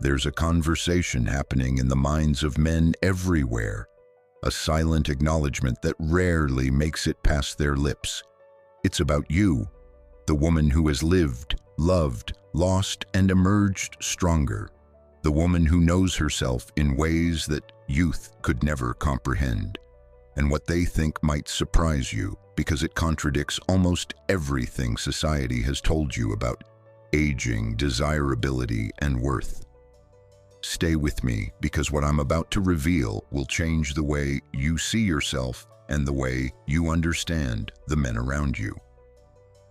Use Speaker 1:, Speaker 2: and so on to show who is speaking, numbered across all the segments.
Speaker 1: There's a conversation happening in the minds of men everywhere, a silent acknowledgement that rarely makes it past their lips. It's about you, the woman who has lived, loved, lost, and emerged stronger. The woman who knows herself in ways that youth could never comprehend. And what they think might surprise you because it contradicts almost everything society has told you about aging, desirability, and worth. Stay with me because what I'm about to reveal will change the way you see yourself and the way you understand the men around you.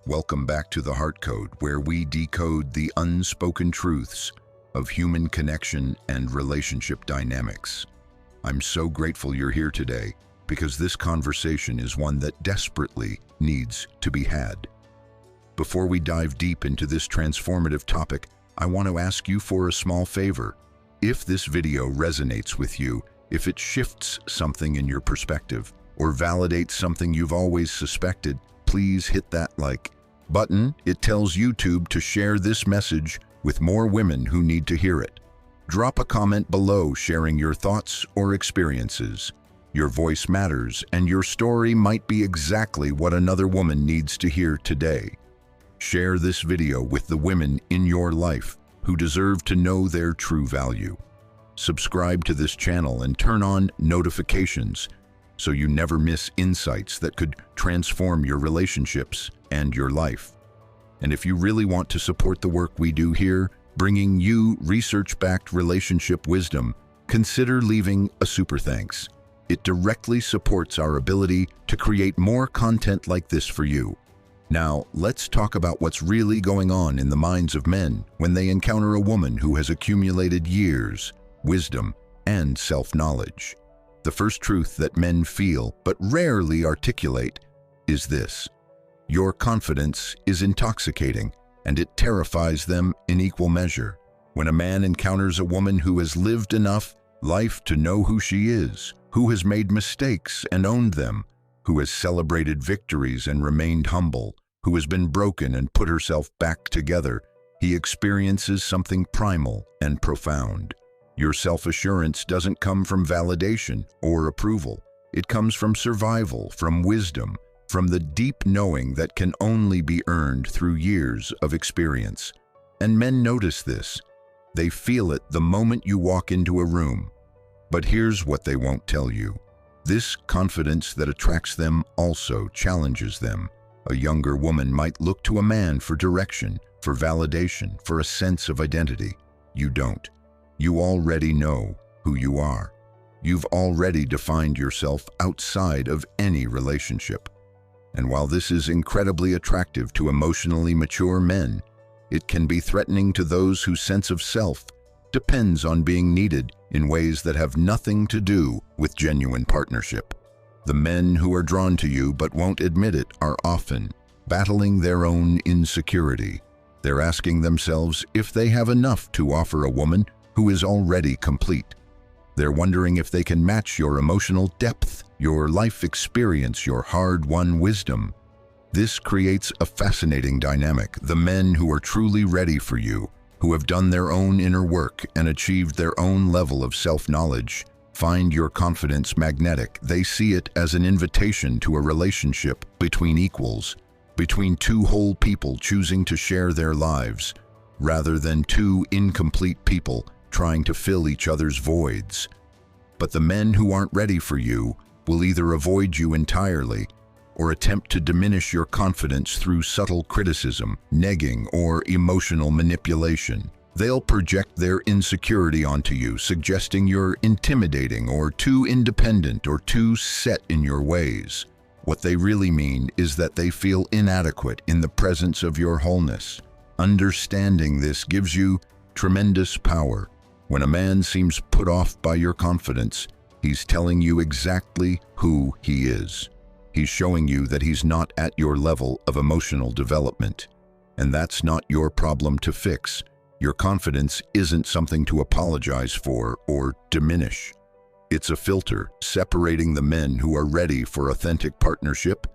Speaker 1: Welcome back to the Heart Code, where we decode the unspoken truths of human connection and relationship dynamics. I'm so grateful you're here today because this conversation is one that desperately needs to be had. Before we dive deep into this transformative topic, I want to ask you for a small favor. If this video resonates with you, if it shifts something in your perspective, or validates something you've always suspected, please hit that like button. It tells YouTube to share this message with more women who need to hear it. Drop a comment below sharing your thoughts or experiences. Your voice matters, and your story might be exactly what another woman needs to hear today. Share this video with the women in your life who deserve to know their true value. Subscribe to this channel and turn on notifications so you never miss insights that could transform your relationships and your life. And if you really want to support the work we do here, bringing you research-backed relationship wisdom, consider leaving a super thanks. It directly supports our ability to create more content like this for you. Now, let's talk about what's really going on in the minds of men when they encounter a woman who has accumulated years, wisdom, and self-knowledge. The first truth that men feel but rarely articulate is this: your confidence is intoxicating, and it terrifies them in equal measure. When a man encounters a woman who has lived enough life to know who she is, who has made mistakes and owned them, who has celebrated victories and remained humble, who has been broken and put herself back together, he experiences something primal and profound. Your self-assurance doesn't come from validation or approval. It comes from survival, from wisdom, from the deep knowing that can only be earned through years of experience. And men notice this. They feel it the moment you walk into a room. But here's what they won't tell you. This confidence that attracts them also challenges them. A younger woman might look to a man for direction, for validation, for a sense of identity. You don't. You already know who you are. You've already defined yourself outside of any relationship. And while this is incredibly attractive to emotionally mature men, it can be threatening to those whose sense of self depends on being needed in ways that have nothing to do with genuine partnership. The men who are drawn to you but won't admit it are often battling their own insecurity. They're asking themselves if they have enough to offer a woman who is already complete. They're wondering if they can match your emotional depth, your life experience, your hard-won wisdom. This creates a fascinating dynamic. The men who are truly ready for you, who have done their own inner work and achieved their own level of self-knowledge, find your confidence magnetic. They see it as an invitation to a relationship between equals, between two whole people choosing to share their lives, rather than two incomplete people trying to fill each other's voids. But the men who aren't ready for you will either avoid you entirely or attempt to diminish your confidence through subtle criticism, negging, or emotional manipulation. They'll project their insecurity onto you, suggesting you're intimidating or too independent or too set in your ways. What they really mean is that they feel inadequate in the presence of your wholeness. Understanding this gives you tremendous power. When a man seems put off by your confidence, he's telling you exactly who he is. He's showing you that he's not at your level of emotional development. And that's not your problem to fix. Your confidence isn't something to apologize for or diminish. It's a filter separating the men who are ready for authentic partnership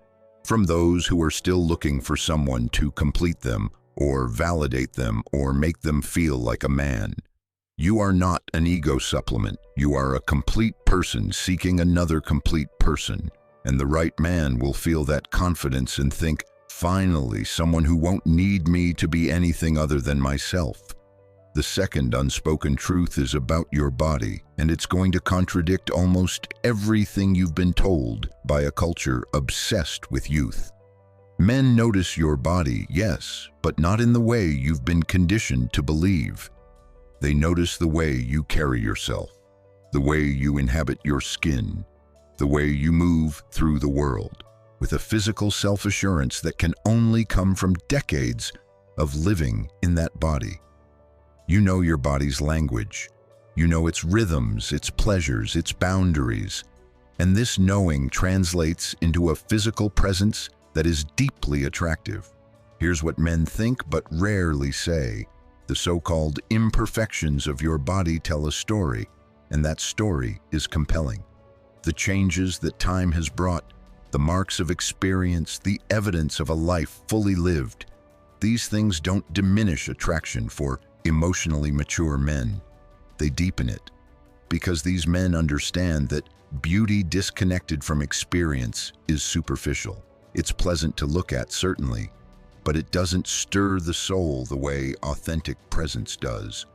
Speaker 1: from those who are still looking for someone to complete them or validate them or make them feel like a man. You are not an ego supplement. You are a complete person seeking another complete person. And the right man will feel that confidence and think, finally, someone who won't need me to be anything other than myself. The second unspoken truth is about your body, and it's going to contradict almost everything you've been told by a culture obsessed with youth. Men notice your body, yes, but not in the way you've been conditioned to believe. They notice the way you carry yourself, the way you inhabit your skin, the way you move through the world, with a physical self-assurance that can only come from decades of living in that body. You know your body's language. You know its rhythms, its pleasures, its boundaries. And this knowing translates into a physical presence that is deeply attractive. Here's what men think but rarely say. The so-called imperfections of your body tell a story, and that story is compelling. The changes that time has brought, the marks of experience, the evidence of a life fully lived. These things don't diminish attraction for emotionally mature men. They deepen it, because these men understand that beauty disconnected from experience is superficial. It's pleasant to look at, certainly, but it doesn't stir the soul the way authentic presence does.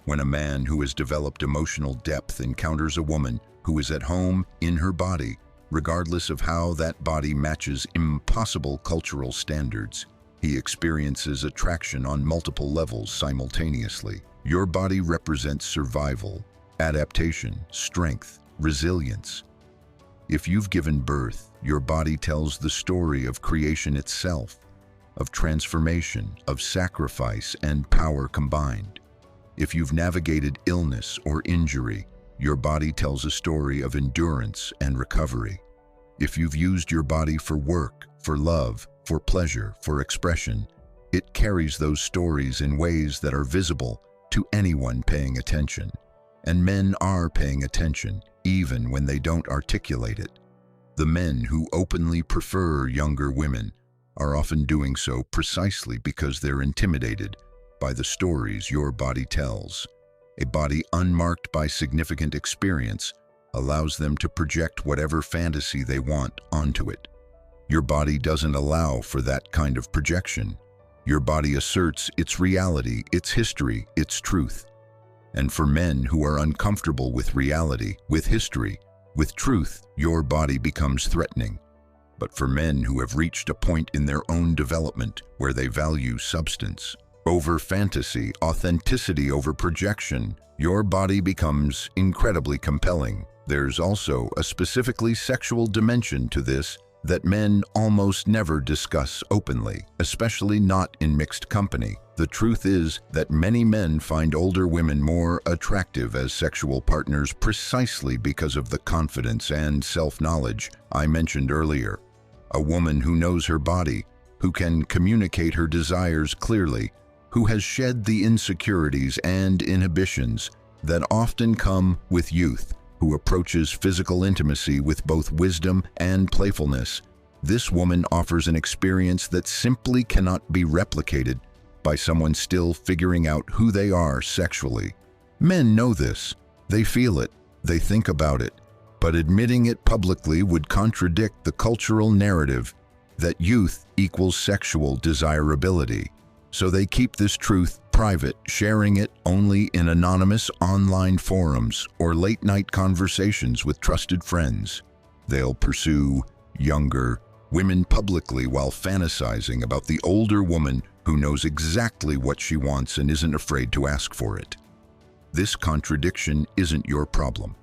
Speaker 1: When a man who has developed emotional depth encounters a woman who is at home in her body, regardless of how that body matches impossible cultural standards, he experiences attraction on multiple levels simultaneously. Your body represents survival, adaptation, strength, resilience. If you've given birth, your body tells the story of creation itself, of transformation, of sacrifice and power combined. If you've navigated illness or injury, your body tells a story of endurance and recovery. If you've used your body for work, for love, for pleasure, for expression, it carries those stories in ways that are visible to anyone paying attention. And men are paying attention, even when they don't articulate it. The men who openly prefer younger women are often doing so precisely because they're intimidated by the stories your body tells. A body unmarked by significant experience allows them to project whatever fantasy they want onto it. Your body doesn't allow for that kind of projection. Your body asserts its reality, its history, its truth. And for men who are uncomfortable with reality, with history, with truth, your body becomes threatening. But for men who have reached a point in their own development where they value substance over fantasy, authenticity over projection, your body becomes incredibly compelling. There's also a specifically sexual dimension to this that men almost never discuss openly, especially not in mixed company. The truth is that many men find older women more attractive as sexual partners precisely because of the confidence and self-knowledge I mentioned earlier. A woman who knows her body, who can communicate her desires clearly, who has shed the insecurities and inhibitions that often come with youth, who approaches physical intimacy with both wisdom and playfulness. This woman offers an experience that simply cannot be replicated by someone still figuring out who they are sexually. Men know this, they feel it, they think about it, but admitting it publicly would contradict the cultural narrative that youth equals sexual desirability. So they keep this truth private, sharing it only in anonymous online forums or late-night conversations with trusted friends. They'll pursue younger women publicly while fantasizing about the older woman who knows exactly what she wants and isn't afraid to ask for it. This contradiction isn't your problem.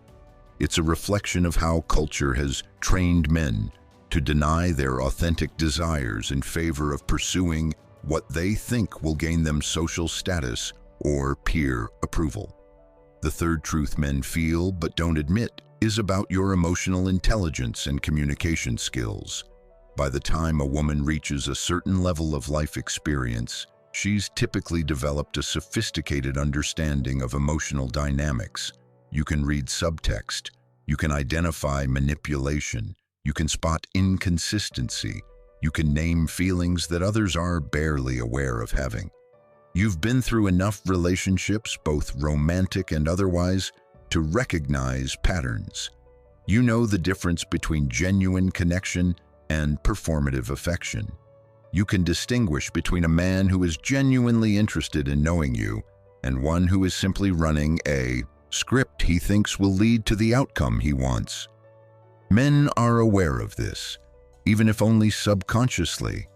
Speaker 1: It's a reflection of how culture has trained men to deny their authentic desires in favor of pursuing what they think will gain them social status or peer approval. The third truth men feel but don't admit is about your emotional intelligence and communication skills. By the time a woman reaches a certain level of life experience, she's typically developed a sophisticated understanding of emotional dynamics. You can read subtext, you can identify manipulation, you can spot inconsistency, you can name feelings that others are barely aware of having. You've been through enough relationships, both romantic and otherwise, to recognize patterns. You know the difference between genuine connection and performative affection. You can distinguish between a man who is genuinely interested in knowing you and one who is simply running a script he thinks will lead to the outcome he wants. Men are aware of this, even if only subconsciously.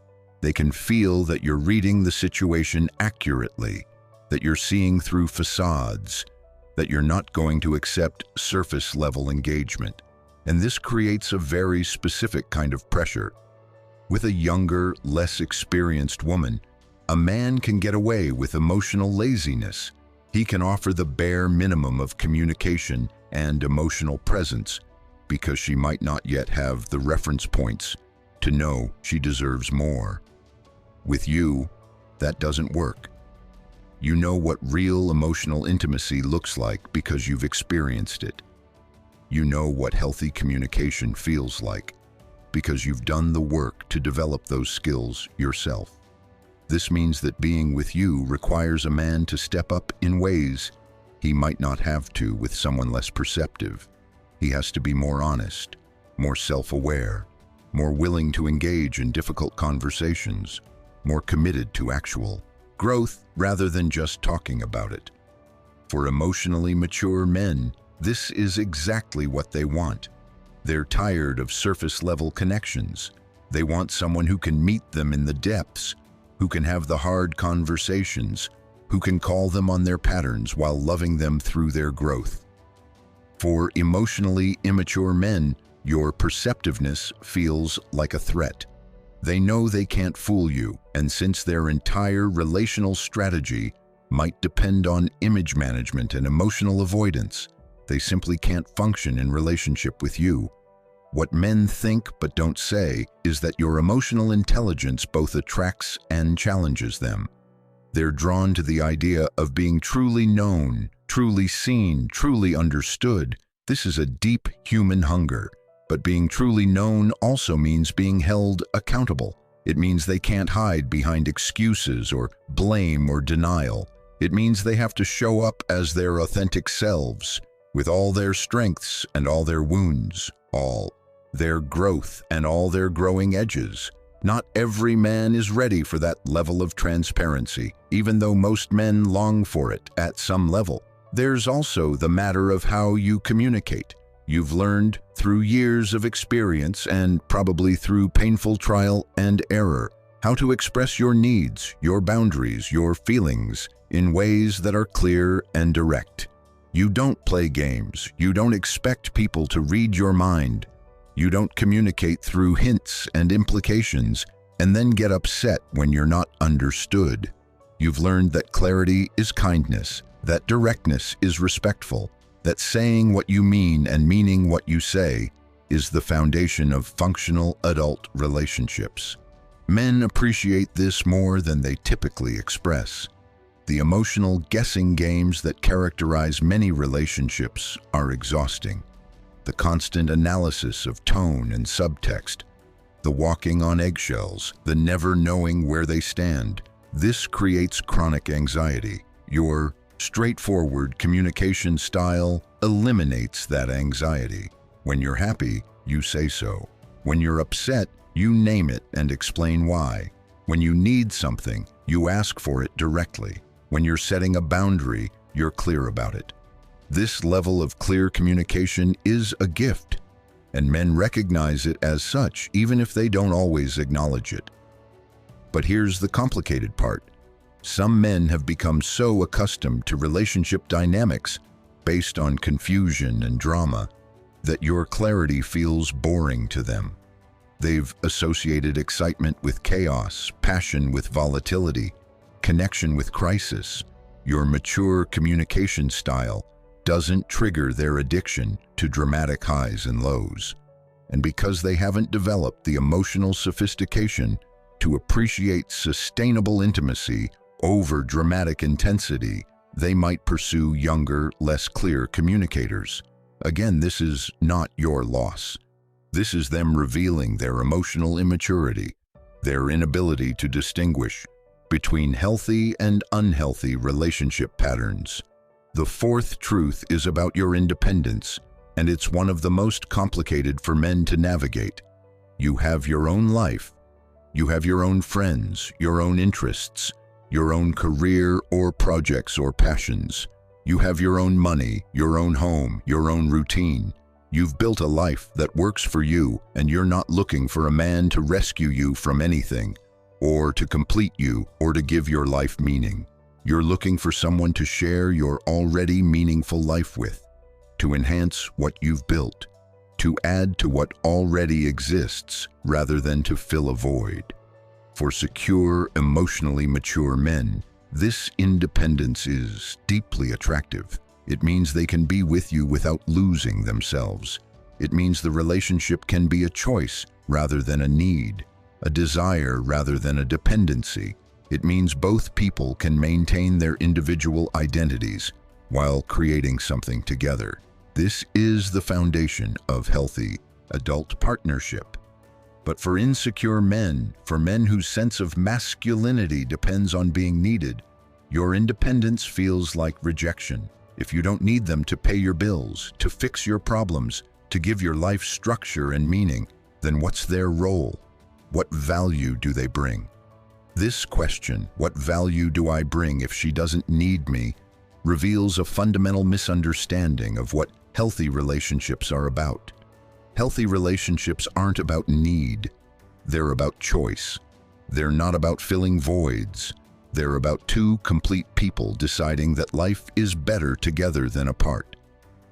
Speaker 1: They can feel that you're reading the situation accurately, that you're seeing through facades, that you're not going to accept surface-level engagement. And this creates a very specific kind of pressure. With a younger, less experienced woman, a man can get away with emotional laziness. He can offer the bare minimum of communication and emotional presence because she might not yet have the reference points to know she deserves more. With you, that doesn't work. You know what real emotional intimacy looks like because you've experienced it. You know what healthy communication feels like because you've done the work to develop those skills yourself. This means that being with you requires a man to step up in ways he might not have to with someone less perceptive. He has to be more honest, more self-aware, more willing to engage in difficult conversations, more committed to actual growth rather than just talking about it. For emotionally mature men, this is exactly what they want. They're tired of surface-level connections. They want someone who can meet them in the depths, who can have the hard conversations, who can call them on their patterns while loving them through their growth. For emotionally immature men, your perceptiveness feels like a threat. They know they can't fool you, and since their entire relational strategy might depend on image management and emotional avoidance, they simply can't function in relationship with you. What men think but don't say is that your emotional intelligence both attracts and challenges them. They're drawn to the idea of being truly known, truly seen, truly understood. This is a deep human hunger. But being truly known also means being held accountable. It means they can't hide behind excuses or blame or denial. It means they have to show up as their authentic selves, with all their strengths and all their wounds, all their growth and all their growing edges. Not every man is ready for that level of transparency, even though most men long for it at some level. There's also the matter of how you communicate. You've learned through years of experience and probably through painful trial and error how to express your needs, your boundaries, your feelings in ways that are clear and direct. You don't play games. You don't expect people to read your mind. You don't communicate through hints and implications and then get upset when you're not understood. You've learned that clarity is kindness, that directness is respectful, that saying what you mean and meaning what you say is the foundation of functional adult relationships. Men appreciate this more than they typically express. The emotional guessing games that characterize many relationships are exhausting. The constant analysis of tone and subtext, the walking on eggshells, the never knowing where they stand, this creates chronic anxiety. Your straightforward communication style eliminates that anxiety. When you're happy, you say so. When you're upset, you name it and explain why. When you need something, you ask for it directly. When you're setting a boundary, you're clear about it. This level of clear communication is a gift, and men recognize it as such, even if they don't always acknowledge it. But here's the complicated part. Some men have become so accustomed to relationship dynamics based on confusion and drama that your clarity feels boring to them. They've associated excitement with chaos, passion with volatility, connection with crisis. Your mature communication style doesn't trigger their addiction to dramatic highs and lows. And because they haven't developed the emotional sophistication to appreciate sustainable intimacy over dramatic intensity, they might pursue younger, less clear communicators. Again, this is not your loss. This is them revealing their emotional immaturity, their inability to distinguish between healthy and unhealthy relationship patterns. The fourth truth is about your independence, and it's one of the most complicated for men to navigate. You have your own life. You have your own friends, your own interests, your own career or projects or passions. You have your own money, your own home, your own routine. You've built a life that works for you, and you're not looking for a man to rescue you from anything, or to complete you, or to give your life meaning. You're looking for someone to share your already meaningful life with, to enhance what you've built, to add to what already exists rather than to fill a void. For secure, emotionally mature men, this independence is deeply attractive. It means they can be with you without losing themselves. It means the relationship can be a choice rather than a need, a desire rather than a dependency. It means both people can maintain their individual identities while creating something together. This is the foundation of healthy adult partnership. But for insecure men, for men whose sense of masculinity depends on being needed, your independence feels like rejection. If you don't need them to pay your bills, to fix your problems, to give your life structure and meaning, then what's their role? What value do they bring? This question, what value do I bring if she doesn't need me, reveals a fundamental misunderstanding of what healthy relationships are about. Healthy relationships aren't about need. They're about choice. They're not about filling voids. They're about two complete people deciding that life is better together than apart.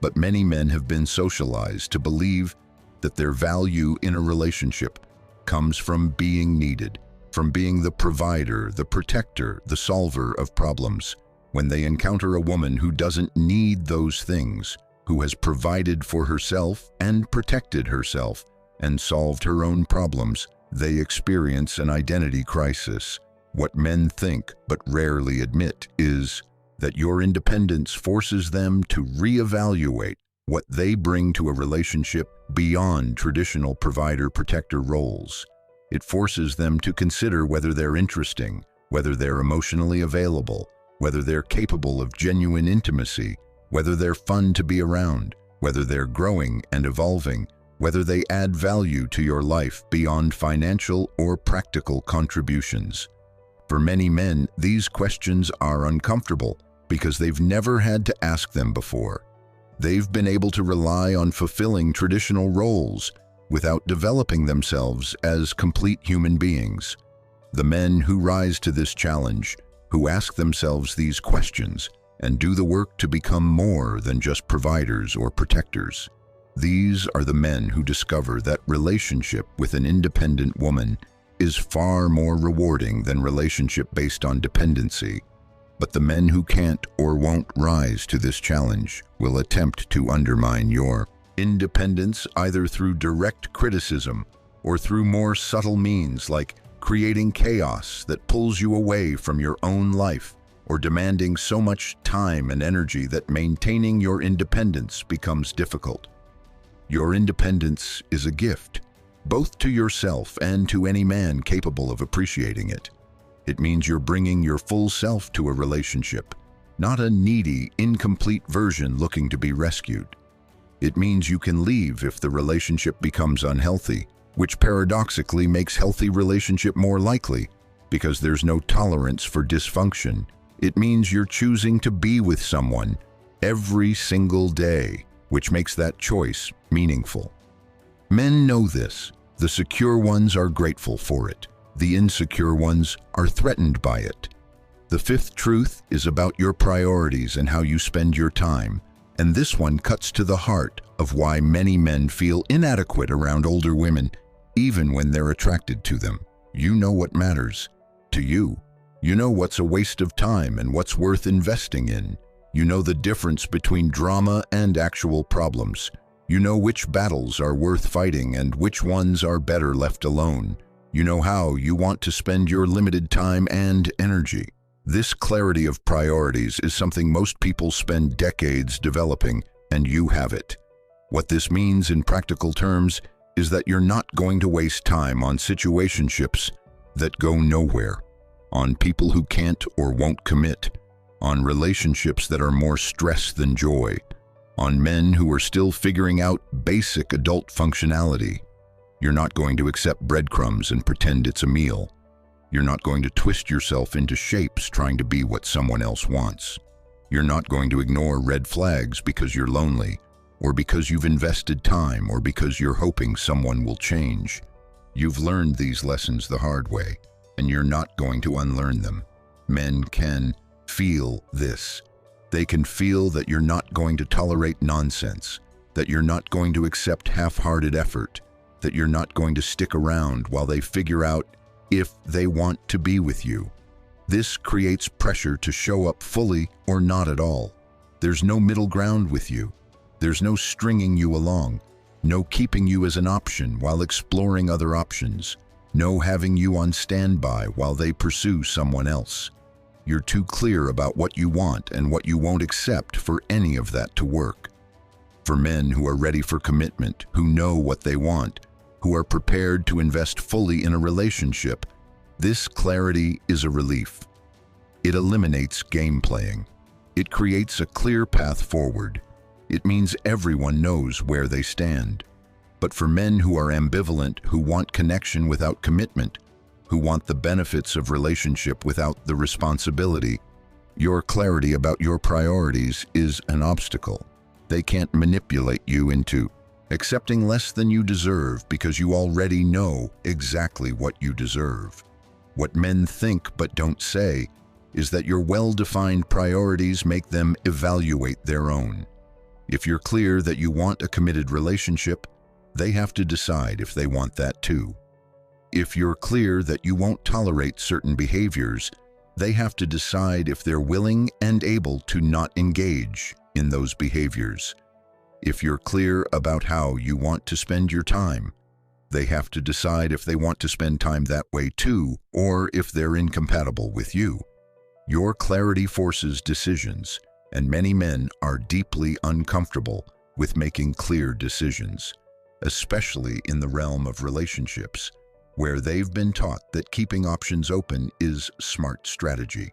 Speaker 1: But many men have been socialized to believe that their value in a relationship comes from being needed, from being the provider, the protector, the solver of problems. When they encounter a woman who doesn't need those things, who has provided for herself and protected herself and solved her own problems, they experience an identity crisis. What men think but rarely admit is that your independence forces them to reevaluate what they bring to a relationship beyond traditional provider-protector roles. It forces them to consider whether they're interesting, whether they're emotionally available, whether they're capable of genuine intimacy, whether they're fun to be around, whether they're growing and evolving, whether they add value to your life beyond financial or practical contributions. For many men, these questions are uncomfortable because they've never had to ask them before. They've been able to rely on fulfilling traditional roles without developing themselves as complete human beings. The men who rise to this challenge, who ask themselves these questions, and do the work to become more than just providers or protectors. These are the men who discover that relationship with an independent woman is far more rewarding than relationship based on dependency. But the men who can't or won't rise to this challenge will attempt to undermine your independence either through direct criticism or through more subtle means like creating chaos that pulls you away from your own life, or demanding so much time and energy that maintaining your independence becomes difficult. Your independence is a gift, both to yourself and to any man capable of appreciating it. It means you're bringing your full self to a relationship, not a needy, incomplete version looking to be rescued. It means you can leave if the relationship becomes unhealthy, which paradoxically makes healthy relationship more likely, because there's no tolerance for dysfunction. It means you're choosing to be with someone every single day, which makes that choice meaningful. Men know this. The secure ones are grateful for it. The insecure ones are threatened by it. The fifth truth is about your priorities and how you spend your time. And this one cuts to the heart of why many men feel inadequate around older women, even when they're attracted to them. You know what matters to you. You know what's a waste of time and what's worth investing in. You know the difference between drama and actual problems. You know which battles are worth fighting and which ones are better left alone. You know how you want to spend your limited time and energy. This clarity of priorities is something most people spend decades developing, and you have it. What this means in practical terms is that you're not going to waste time on situationships that go nowhere, on people who can't or won't commit, on relationships that are more stress than joy, on men who are still figuring out basic adult functionality. You're not going to accept breadcrumbs and pretend it's a meal. You're not going to twist yourself into shapes trying to be what someone else wants. You're not going to ignore red flags because you're lonely, or because you've invested time, or because you're hoping someone will change. You've learned these lessons the hard way, and you're not going to unlearn them. Men can feel this. They can feel that you're not going to tolerate nonsense, that you're not going to accept half-hearted effort, that you're not going to stick around while they figure out if they want to be with you. This creates pressure to show up fully or not at all. There's no middle ground with you. There's no stringing you along, no keeping you as an option while exploring other options, no having you on standby while they pursue someone else. You're too clear about what you want and what you won't accept for any of that to work. For men who are ready for commitment, who know what they want, who are prepared to invest fully in a relationship, this clarity is a relief. It eliminates game playing. It creates a clear path forward. It means everyone knows where they stand. But for men who are ambivalent, who want connection without commitment, who want the benefits of relationship without the responsibility, your clarity about your priorities is an obstacle. They can't manipulate you into accepting less than you deserve because you already know exactly what you deserve. What men think but don't say is that your well-defined priorities make them evaluate their own. If you're clear that you want a committed relationship, they have to decide if they want that too. If you're clear that you won't tolerate certain behaviors, they have to decide if they're willing and able to not engage in those behaviors. If you're clear about how you want to spend your time, they have to decide if they want to spend time that way too, or if they're incompatible with you. Your clarity forces decisions, and many men are deeply uncomfortable with making clear decisions, especially in the realm of relationships, where they've been taught that keeping options open is smart strategy.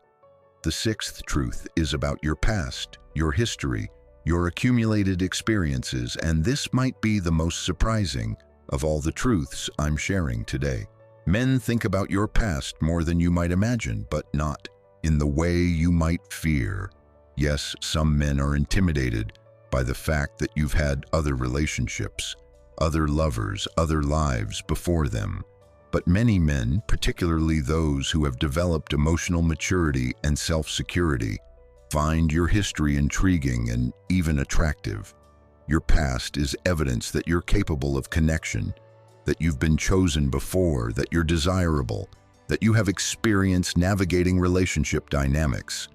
Speaker 1: The sixth truth is about your past, your history, your accumulated experiences, and this might be the most surprising of all the truths I'm sharing today. Men think about your past more than you might imagine, but not in the way you might fear. Yes, some men are intimidated by the fact that you've had other relationships, other lovers, other lives before them. But many men, particularly those who have developed emotional maturity and self-security, find your history intriguing and even attractive. Your past is evidence that you're capable of connection, that you've been chosen before, that you're desirable, that you have experience navigating relationship dynamics.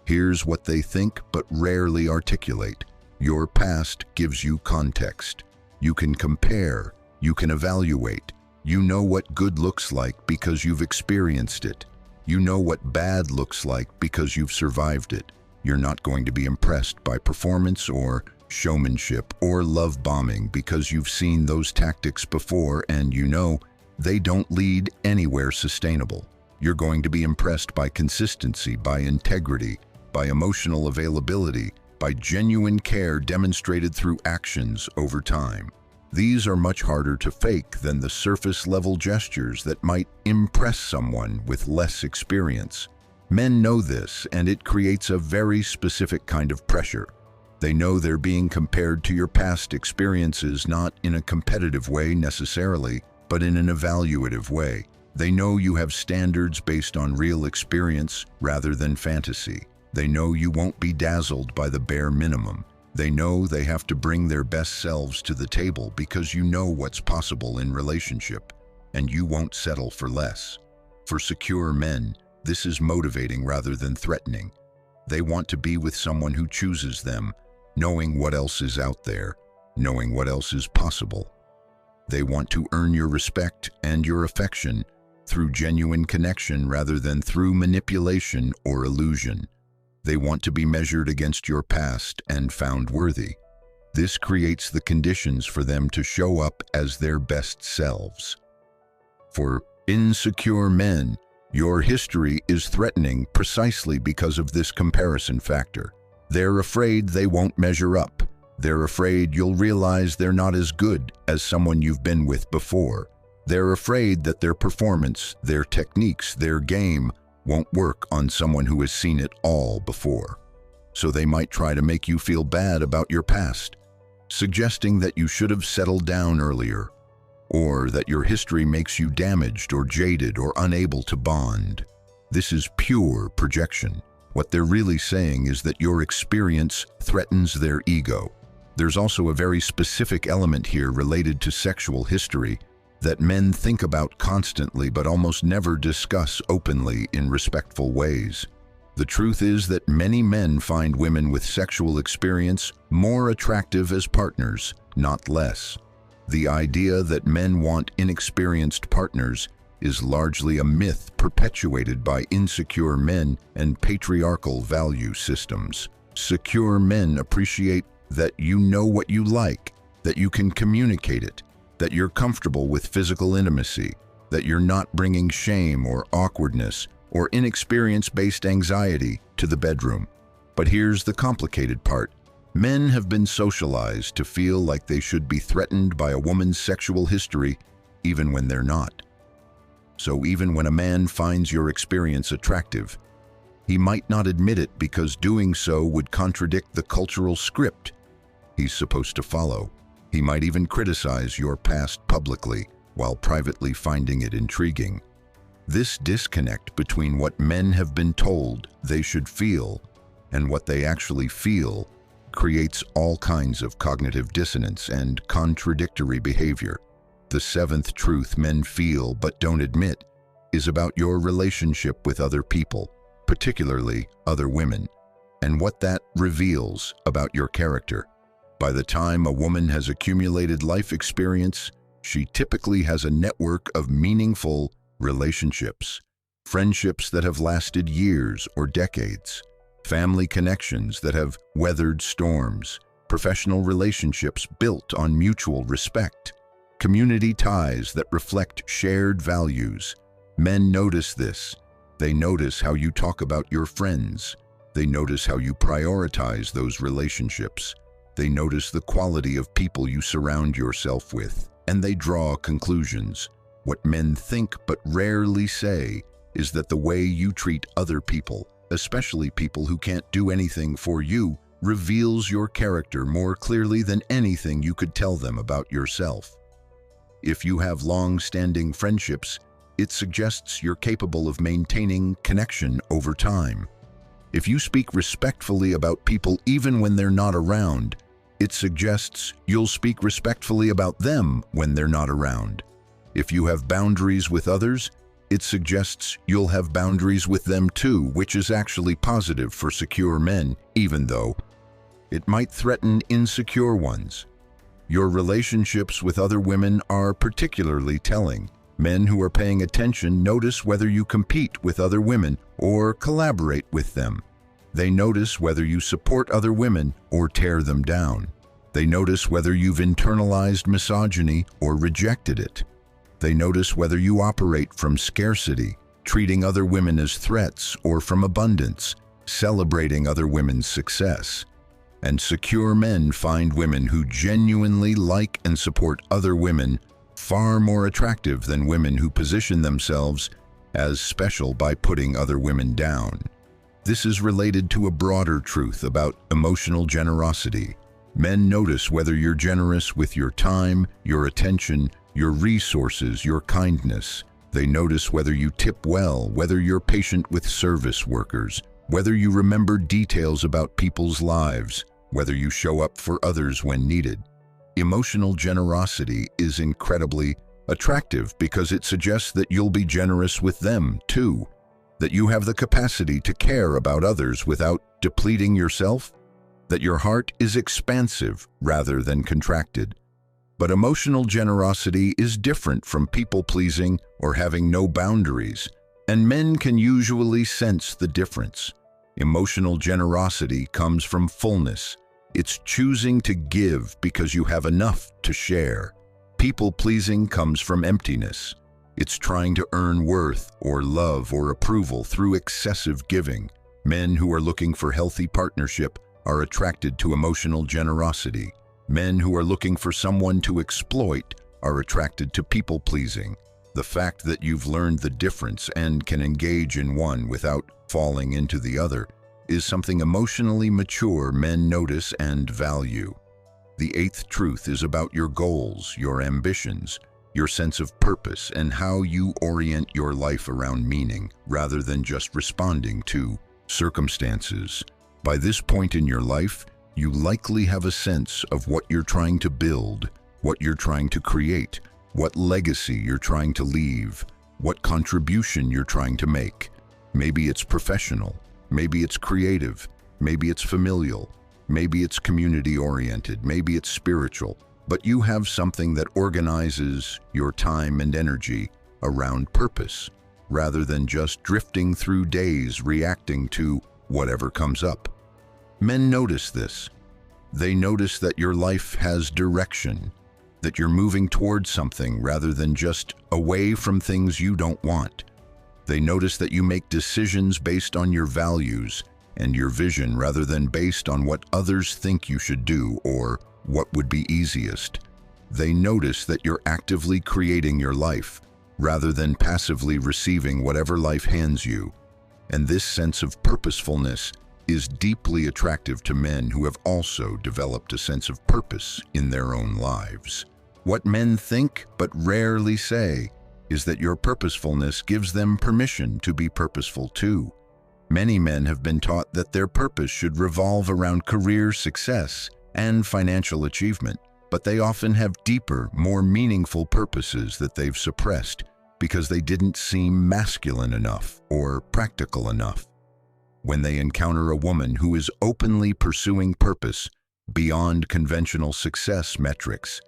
Speaker 1: Here's what they think but rarely articulate. Your past gives you context. You can compare, you can evaluate. You know what good looks like because you've experienced it. You know what bad looks like because you've survived it. You're not going to be impressed by performance or showmanship or love bombing because you've seen those tactics before and you know they don't lead anywhere sustainable. You're going to be impressed by consistency, by integrity, by emotional availability, by genuine care demonstrated through actions over time. These are much harder to fake than the surface-level gestures that might impress someone with less experience. Men know this, and it creates a very specific kind of pressure. They know they're being compared to your past experiences, not in a competitive way necessarily, but in an evaluative way. They know you have standards based on real experience rather than fantasy. They know you won't be dazzled by the bare minimum. They know they have to bring their best selves to the table because you know what's possible in relationship, and you won't settle for less. For secure men, this is motivating rather than threatening. They want to be with someone who chooses them, knowing what else is out there, knowing what else is possible. They want to earn your respect and your affection through genuine connection rather than through manipulation or illusion. They want to be measured against your past and found worthy. This creates the conditions for them to show up as their best selves. For insecure men, Your history is threatening precisely because of this comparison factor. They're afraid they won't measure up. They're afraid you'll realize they're not as good as someone you've been with before. They're afraid that their performance, their techniques, their game won't work on someone who has seen it all before. So they might try to make you feel bad about your past, suggesting that you should have settled down earlier, or that your history makes you damaged or jaded or unable to bond. This is pure projection. What they're really saying is that your experience threatens their ego. There's also a very specific element here related to sexual history that men think about constantly but almost never discuss openly in respectful ways. The truth is that many men find women with sexual experience more attractive as partners, not less. The idea that men want inexperienced partners is largely a myth perpetuated by insecure men and patriarchal value systems. Secure men appreciate that you know what you like, that you can communicate it, that you're comfortable with physical intimacy, that you're not bringing shame or awkwardness or inexperience-based anxiety to the bedroom. But here's the complicated part. Men have been socialized to feel like they should be threatened by a woman's sexual history even when they're not. So even when a man finds your experience attractive, he might not admit it because doing so would contradict the cultural script he's supposed to follow. He might even criticize your past publicly while privately finding it intriguing. This disconnect between what men have been told they should feel and what they actually feel creates all kinds of cognitive dissonance and contradictory behavior. The seventh truth men feel but don't admit is about your relationship with other people, particularly other women, and what that reveals about your character. By the time a woman has accumulated life experience, she typically has a network of meaningful relationships, friendships that have lasted years or decades, family connections that have weathered storms, professional relationships built on mutual respect, community ties that reflect shared values. Men notice this. They notice how you talk about your friends. They notice how you prioritize those relationships. They notice the quality of people you surround yourself with, and they draw conclusions. What men think but rarely say is that the way you treat other people, especially people who can't do anything for you, reveals your character more clearly than anything you could tell them about yourself. If you have long-standing friendships, it suggests you're capable of maintaining connection over time. If you speak respectfully about people even when they're not around, it suggests you'll speak respectfully about them when they're not around. If you have boundaries with others, it suggests you'll have boundaries with them too, which is actually positive for secure men, even though it might threaten insecure ones. Your relationships with other women are particularly telling. Men who are paying attention notice whether you compete with other women or collaborate with them. They notice whether you support other women or tear them down. They notice whether you've internalized misogyny or rejected it. They notice whether you operate from scarcity, treating other women as threats, or from abundance, celebrating other women's success. And secure men find women who genuinely like and support other women far more attractive than women who position themselves as special by putting other women down. This is related to a broader truth about emotional generosity. Men notice whether you're generous with your time, your attention, your resources, your kindness. They notice whether you tip well, whether you're patient with service workers, whether you remember details about people's lives, whether you show up for others when needed. Emotional generosity is incredibly attractive because it suggests that you'll be generous with them too, that you have the capacity to care about others without depleting yourself, that your heart is expansive rather than contracted. But emotional generosity is different from people-pleasing or having no boundaries, and men can usually sense the difference. Emotional generosity comes from fullness. It's choosing to give because you have enough to share. People-pleasing comes from emptiness. It's trying to earn worth or love or approval through excessive giving. Men who are looking for healthy partnership are attracted to emotional generosity. Men who are looking for someone to exploit are attracted to people-pleasing. The fact that you've learned the difference and can engage in one without falling into the other is something emotionally mature men notice and value. The eighth truth is about your goals, your ambitions, your sense of purpose, and how you orient your life around meaning rather than just responding to circumstances. By this point in your life, you likely have a sense of what you're trying to build, what you're trying to create, what legacy you're trying to leave, what contribution you're trying to make. Maybe it's professional, maybe it's creative, maybe it's familial, maybe it's community-oriented, maybe it's spiritual, but you have something that organizes your time and energy around purpose, rather than just drifting through days reacting to whatever comes up. Men notice this. They notice that your life has direction, that you're moving towards something rather than just away from things you don't want. They notice that you make decisions based on your values and your vision rather than based on what others think you should do or what would be easiest. They notice that you're actively creating your life rather than passively receiving whatever life hands you. And this sense of purposefulness is deeply attractive to men who have also developed a sense of purpose in their own lives. What men think but rarely say is that your purposefulness gives them permission to be purposeful too. Many men have been taught that their purpose should revolve around career success and financial achievement, but they often have deeper, more meaningful purposes that they've suppressed because they didn't seem masculine enough or practical enough. When they encounter a woman who is openly pursuing purpose beyond conventional success metrics,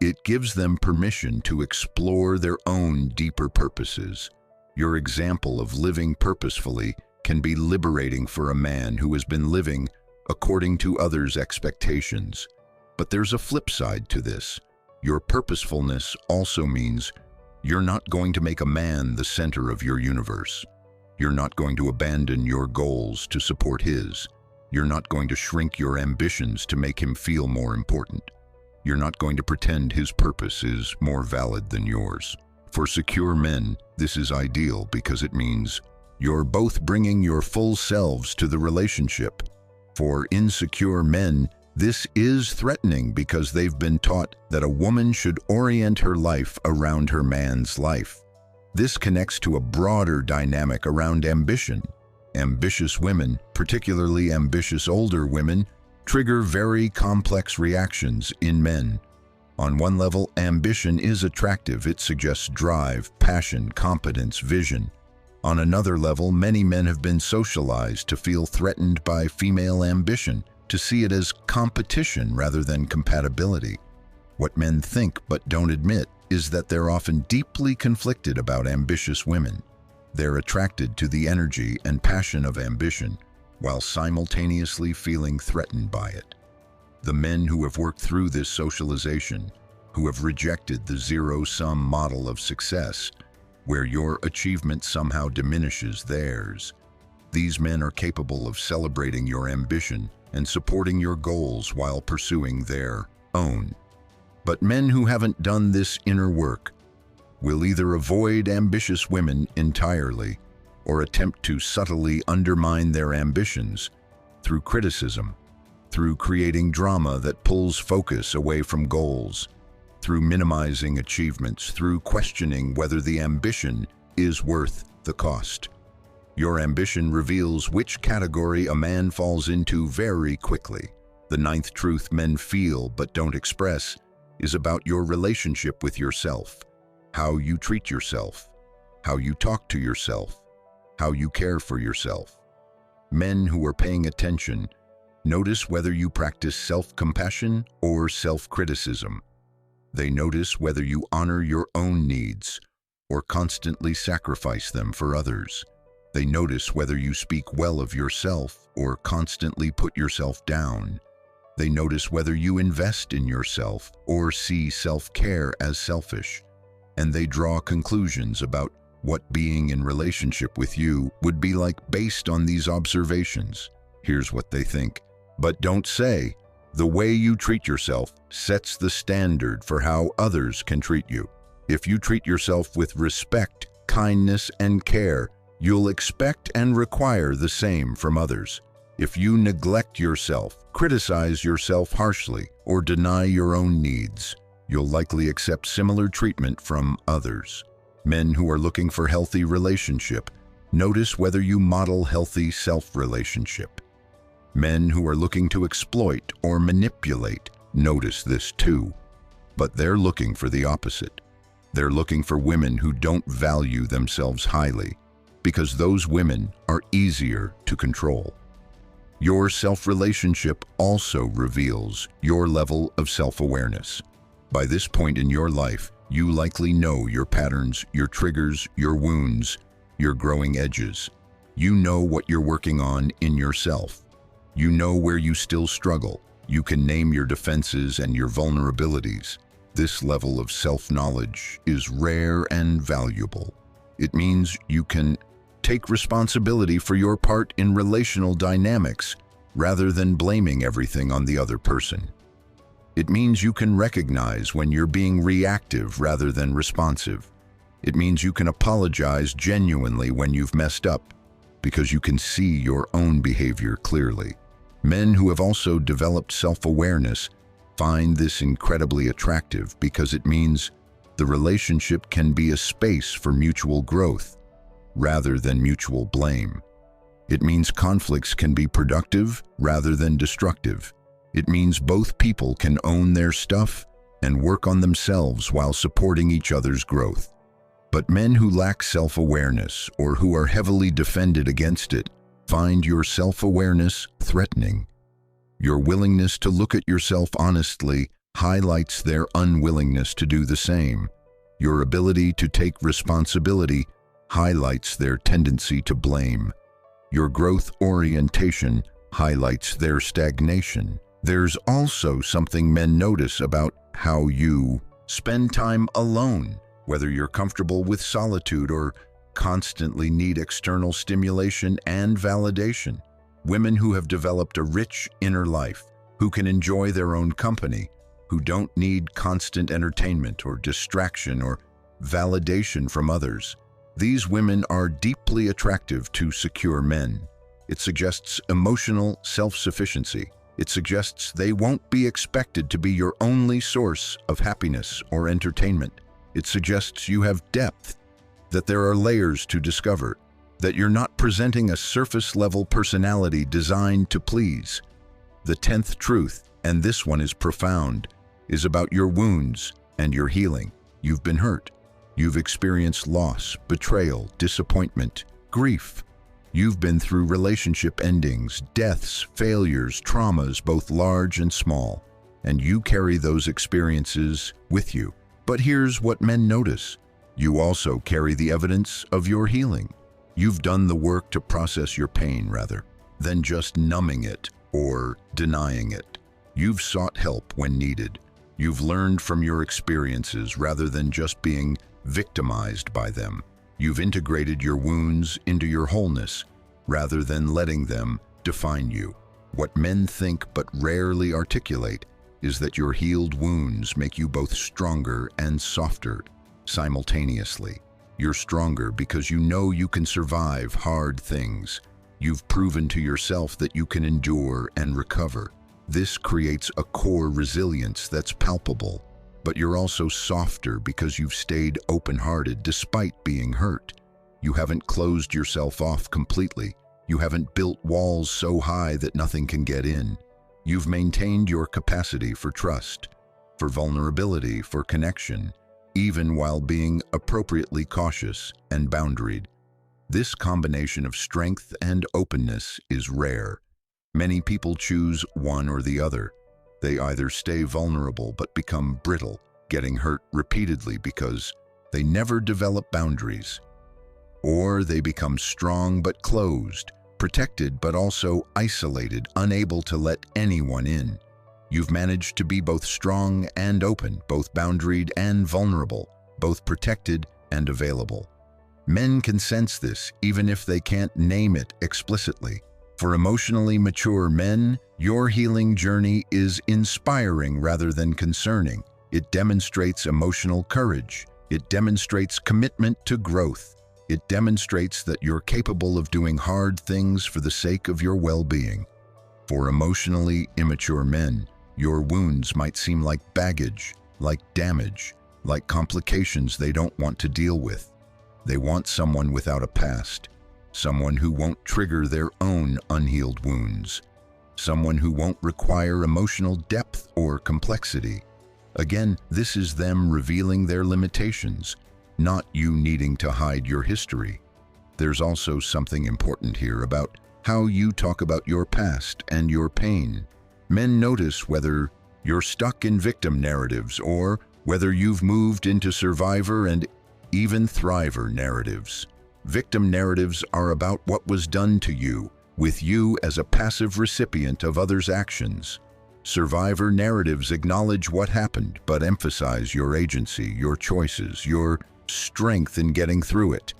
Speaker 1: it gives them permission to explore their own deeper purposes. Your example of living purposefully can be liberating for a man who has been living according to others' expectations. But there's a flip side to this. Your purposefulness also means you're not going to make a man the center of your universe. You're not going to abandon your goals to support his. You're not going to shrink your ambitions to make him feel more important. You're not going to pretend his purpose is more valid than yours. For secure men, this is ideal because it means you're both bringing your full selves to the relationship. For insecure men, this is threatening because they've been taught that a woman should orient her life around her man's life. This connects to a broader dynamic around ambition. Ambitious women, particularly ambitious older women, trigger very complex reactions in men. On one level, ambition is attractive. It suggests drive, passion, competence, vision. On another level, many men have been socialized to feel threatened by female ambition, to see it as competition rather than compatibility. What men think but don't admit is that they're often deeply conflicted about ambitious women. They're attracted to the energy and passion of ambition, while simultaneously feeling threatened by it. The men who have worked through this socialization, who have rejected the zero-sum model of success, where your achievement somehow diminishes theirs, these men are capable of celebrating your ambition and supporting your goals while pursuing their own. But men who haven't done this inner work will either avoid ambitious women entirely or attempt to subtly undermine their ambitions through criticism, through creating drama that pulls focus away from goals, through minimizing achievements, through questioning whether the ambition is worth the cost. Your ambition reveals which category a man falls into very quickly. The ninth truth men feel but don't express is about your relationship with yourself, how you treat yourself, how you talk to yourself, how you care for yourself. Men who are paying attention notice whether you practice self-compassion or self-criticism. They notice whether you honor your own needs or constantly sacrifice them for others. They notice whether you speak well of yourself or constantly put yourself down. They notice whether you invest in yourself or see self-care as selfish. and they draw conclusions about what being in relationship with you would be like based on these observations. Here's what they think. But don't say, the way you treat yourself sets the standard for how others can treat you. If you treat yourself with respect, kindness, and care, you'll expect and require the same from others. If you neglect yourself, criticize yourself harshly, or deny your own needs, you'll likely accept similar treatment from others. Men who are looking for healthy relationship, notice whether you model healthy self-relationship. Men who are looking to exploit or manipulate, notice this too. But they're looking for the opposite. They're looking for women who don't value themselves highly, because those women are easier to control. Your self-relationship also reveals your level of self-awareness. By this point in your life, you likely know your patterns, your triggers, your wounds, your growing edges. You know what you're working on in yourself. You know where you still struggle. You can name your defenses and your vulnerabilities. This level of self-knowledge is rare and valuable. It means you can take responsibility for your part in relational dynamics rather than blaming everything on the other person. It means you can recognize when you're being reactive rather than responsive. It means you can apologize genuinely when you've messed up, because you can see your own behavior clearly. Men who have also developed self-awareness find this incredibly attractive because it means the relationship can be a space for mutual growth rather than mutual blame. It means conflicts can be productive rather than destructive. It means both people can own their stuff and work on themselves while supporting each other's growth. But men who lack self-awareness or who are heavily defended against it find your self-awareness threatening. Your willingness to look at yourself honestly highlights their unwillingness to do the same. Your ability to take responsibility highlights their tendency to blame. Your growth orientation highlights their stagnation. There's also something men notice about how you spend time alone, whether you're comfortable with solitude or constantly need external stimulation and validation. Women who have developed a rich inner life, who can enjoy their own company, who don't need constant entertainment or distraction or validation from others. These women are deeply attractive to secure men. It suggests emotional self-sufficiency. It suggests they won't be expected to be your only source of happiness or entertainment. It suggests you have depth, that there are layers to discover, that you're not presenting a surface-level personality designed to please. The 10th truth, and this one is profound, is about your wounds and your healing. You've been hurt. You've experienced loss, betrayal, disappointment, grief. You've been through relationship endings, deaths, failures, traumas, both large and small, and you carry those experiences with you. But here's what men notice. You also carry the evidence of your healing. You've done the work to process your pain rather than just numbing it or denying it. You've sought help when needed. You've learned from your experiences rather than just being victimized by them. You've integrated your wounds into your wholeness rather than letting them define you. What men think but rarely articulate is that your healed wounds make you both stronger and softer simultaneously. You're stronger because you know you can survive hard things. You've proven to yourself that you can endure and recover. This creates a core resilience that's palpable. But you're also softer because you've stayed open-hearted despite being hurt. You haven't closed yourself off completely. You haven't built walls so high that nothing can get in. You've maintained your capacity for trust, for vulnerability, for connection, even while being appropriately cautious and boundaried. This combination of strength and openness is rare. Many people choose one or the other. They either stay vulnerable but become brittle, getting hurt repeatedly because they never develop boundaries. Or they become strong but closed, protected but also isolated, unable to let anyone in. You've managed to be both strong and open, both boundaried and vulnerable. both protected and available. Men can sense this, even if they can't name it explicitly. For emotionally mature men, your healing journey is inspiring rather than concerning. It demonstrates emotional courage. It demonstrates commitment to growth. It demonstrates that you're capable of doing hard things for the sake of your well-being. For emotionally immature men, your wounds might seem like baggage, like damage, like complications they don't want to deal with. They want someone without a past, someone who won't trigger their own unhealed wounds, someone who won't require emotional depth or complexity. Again, this is them revealing their limitations, not you needing to hide your history. There's also something important here about how you talk about your past and your pain. Men notice whether you're stuck in victim narratives or whether you've moved into survivor and even thriver narratives. Victim narratives are about what was done to you, with you as a passive recipient of others' actions. Survivor narratives acknowledge what happened, but emphasize your agency, your choices, your strength in getting through it.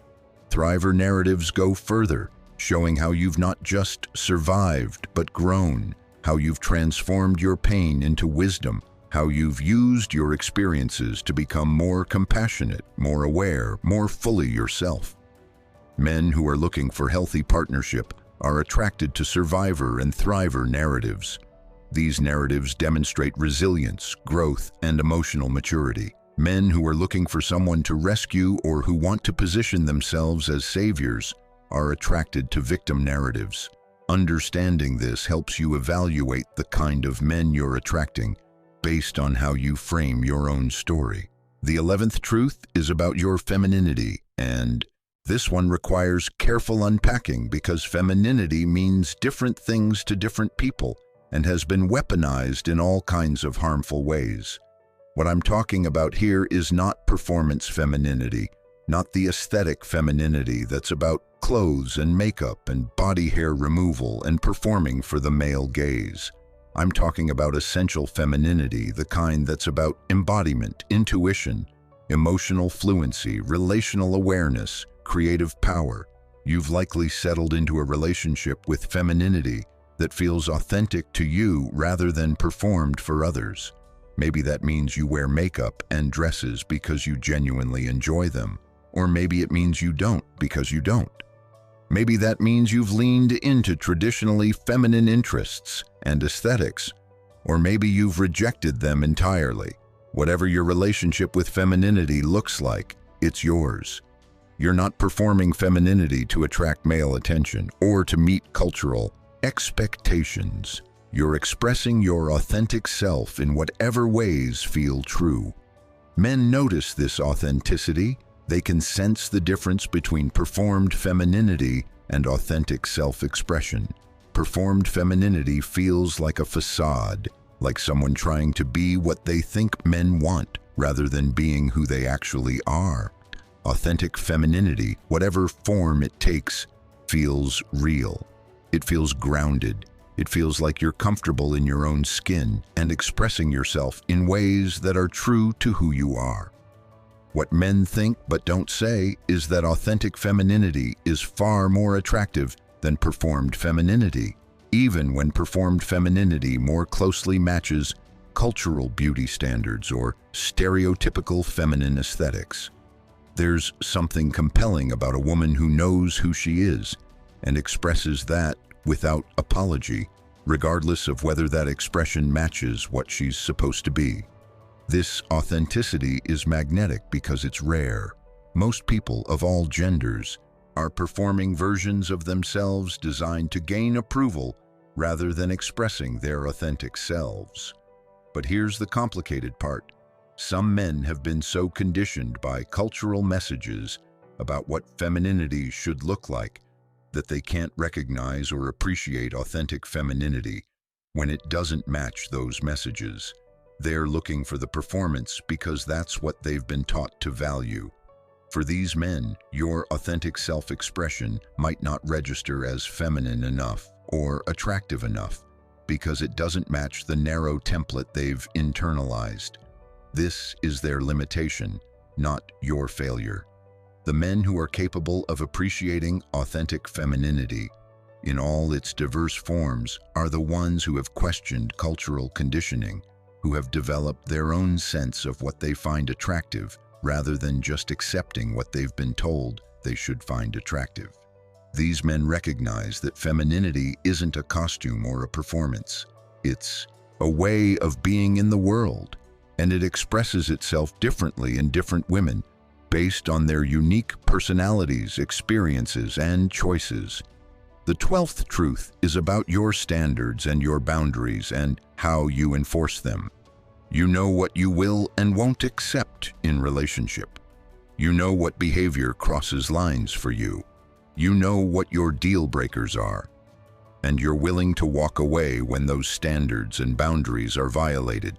Speaker 1: Thriver narratives go further, showing how you've not just survived, but grown, how you've transformed your pain into wisdom, how you've used your experiences to become more compassionate, more aware, more fully yourself. Men who are looking for healthy partnership are attracted to survivor and thriver narratives. These narratives demonstrate resilience, growth, and emotional maturity. Men who are looking for someone to rescue or who want to position themselves as saviors are attracted to victim narratives. Understanding this helps you evaluate the kind of men you're attracting based on how you frame your own story. The 11th truth is about your femininity, and this one requires careful unpacking because femininity means different things to different people and has been weaponized in all kinds of harmful ways. What I'm talking about here is not performance femininity, not the aesthetic femininity that's about clothes and makeup and body hair removal and performing for the male gaze. I'm talking about essential femininity, the kind that's about embodiment, intuition, emotional fluency, relational awareness, creative power. You've likely settled into a relationship with femininity that feels authentic to you rather than performed for others. Maybe that means you wear makeup and dresses because you genuinely enjoy them. Or maybe it means you don't because you don't. Maybe that means you've leaned into traditionally feminine interests and aesthetics. Or maybe you've rejected them entirely. Whatever your relationship with femininity looks like, it's yours. You're not performing femininity to attract male attention or to meet cultural expectations. You're expressing your authentic self in whatever ways feel true. Men notice this authenticity. They can sense the difference between performed femininity and authentic self-expression. Performed femininity feels like a facade, like someone trying to be what they think men want rather than being who they actually are. Authentic femininity, whatever form it takes, feels real. It feels grounded. It feels like you're comfortable in your own skin and expressing yourself in ways that are true to who you are. What men think but don't say is that authentic femininity is far more attractive than performed femininity, even when performed femininity more closely matches cultural beauty standards or stereotypical feminine aesthetics. There's something compelling about a woman who knows who she is and expresses that without apology, regardless of whether that expression matches what she's supposed to be. This authenticity is magnetic because it's rare. Most people of all genders are performing versions of themselves designed to gain approval rather than expressing their authentic selves. But here's the complicated part. Some men have been so conditioned by cultural messages about what femininity should look like that they can't recognize or appreciate authentic femininity when it doesn't match those messages. They're looking for the performance because that's what they've been taught to value. For these men, your authentic self-expression might not register as feminine enough or attractive enough because it doesn't match the narrow template they've internalized. This is their limitation, not your failure. The men who are capable of appreciating authentic femininity in all its diverse forms are the ones who have questioned cultural conditioning, who have developed their own sense of what they find attractive, rather than just accepting what they've been told they should find attractive. These men recognize that femininity isn't a costume or a performance. It's a way of being in the world, and it expresses itself differently in different women based on their unique personalities, experiences, and choices. The 12th truth is about your standards and your boundaries and how you enforce them. You know what you will and won't accept in relationship. You know what behavior crosses lines for you. You know what your deal breakers are. And you're willing to walk away when those standards and boundaries are violated,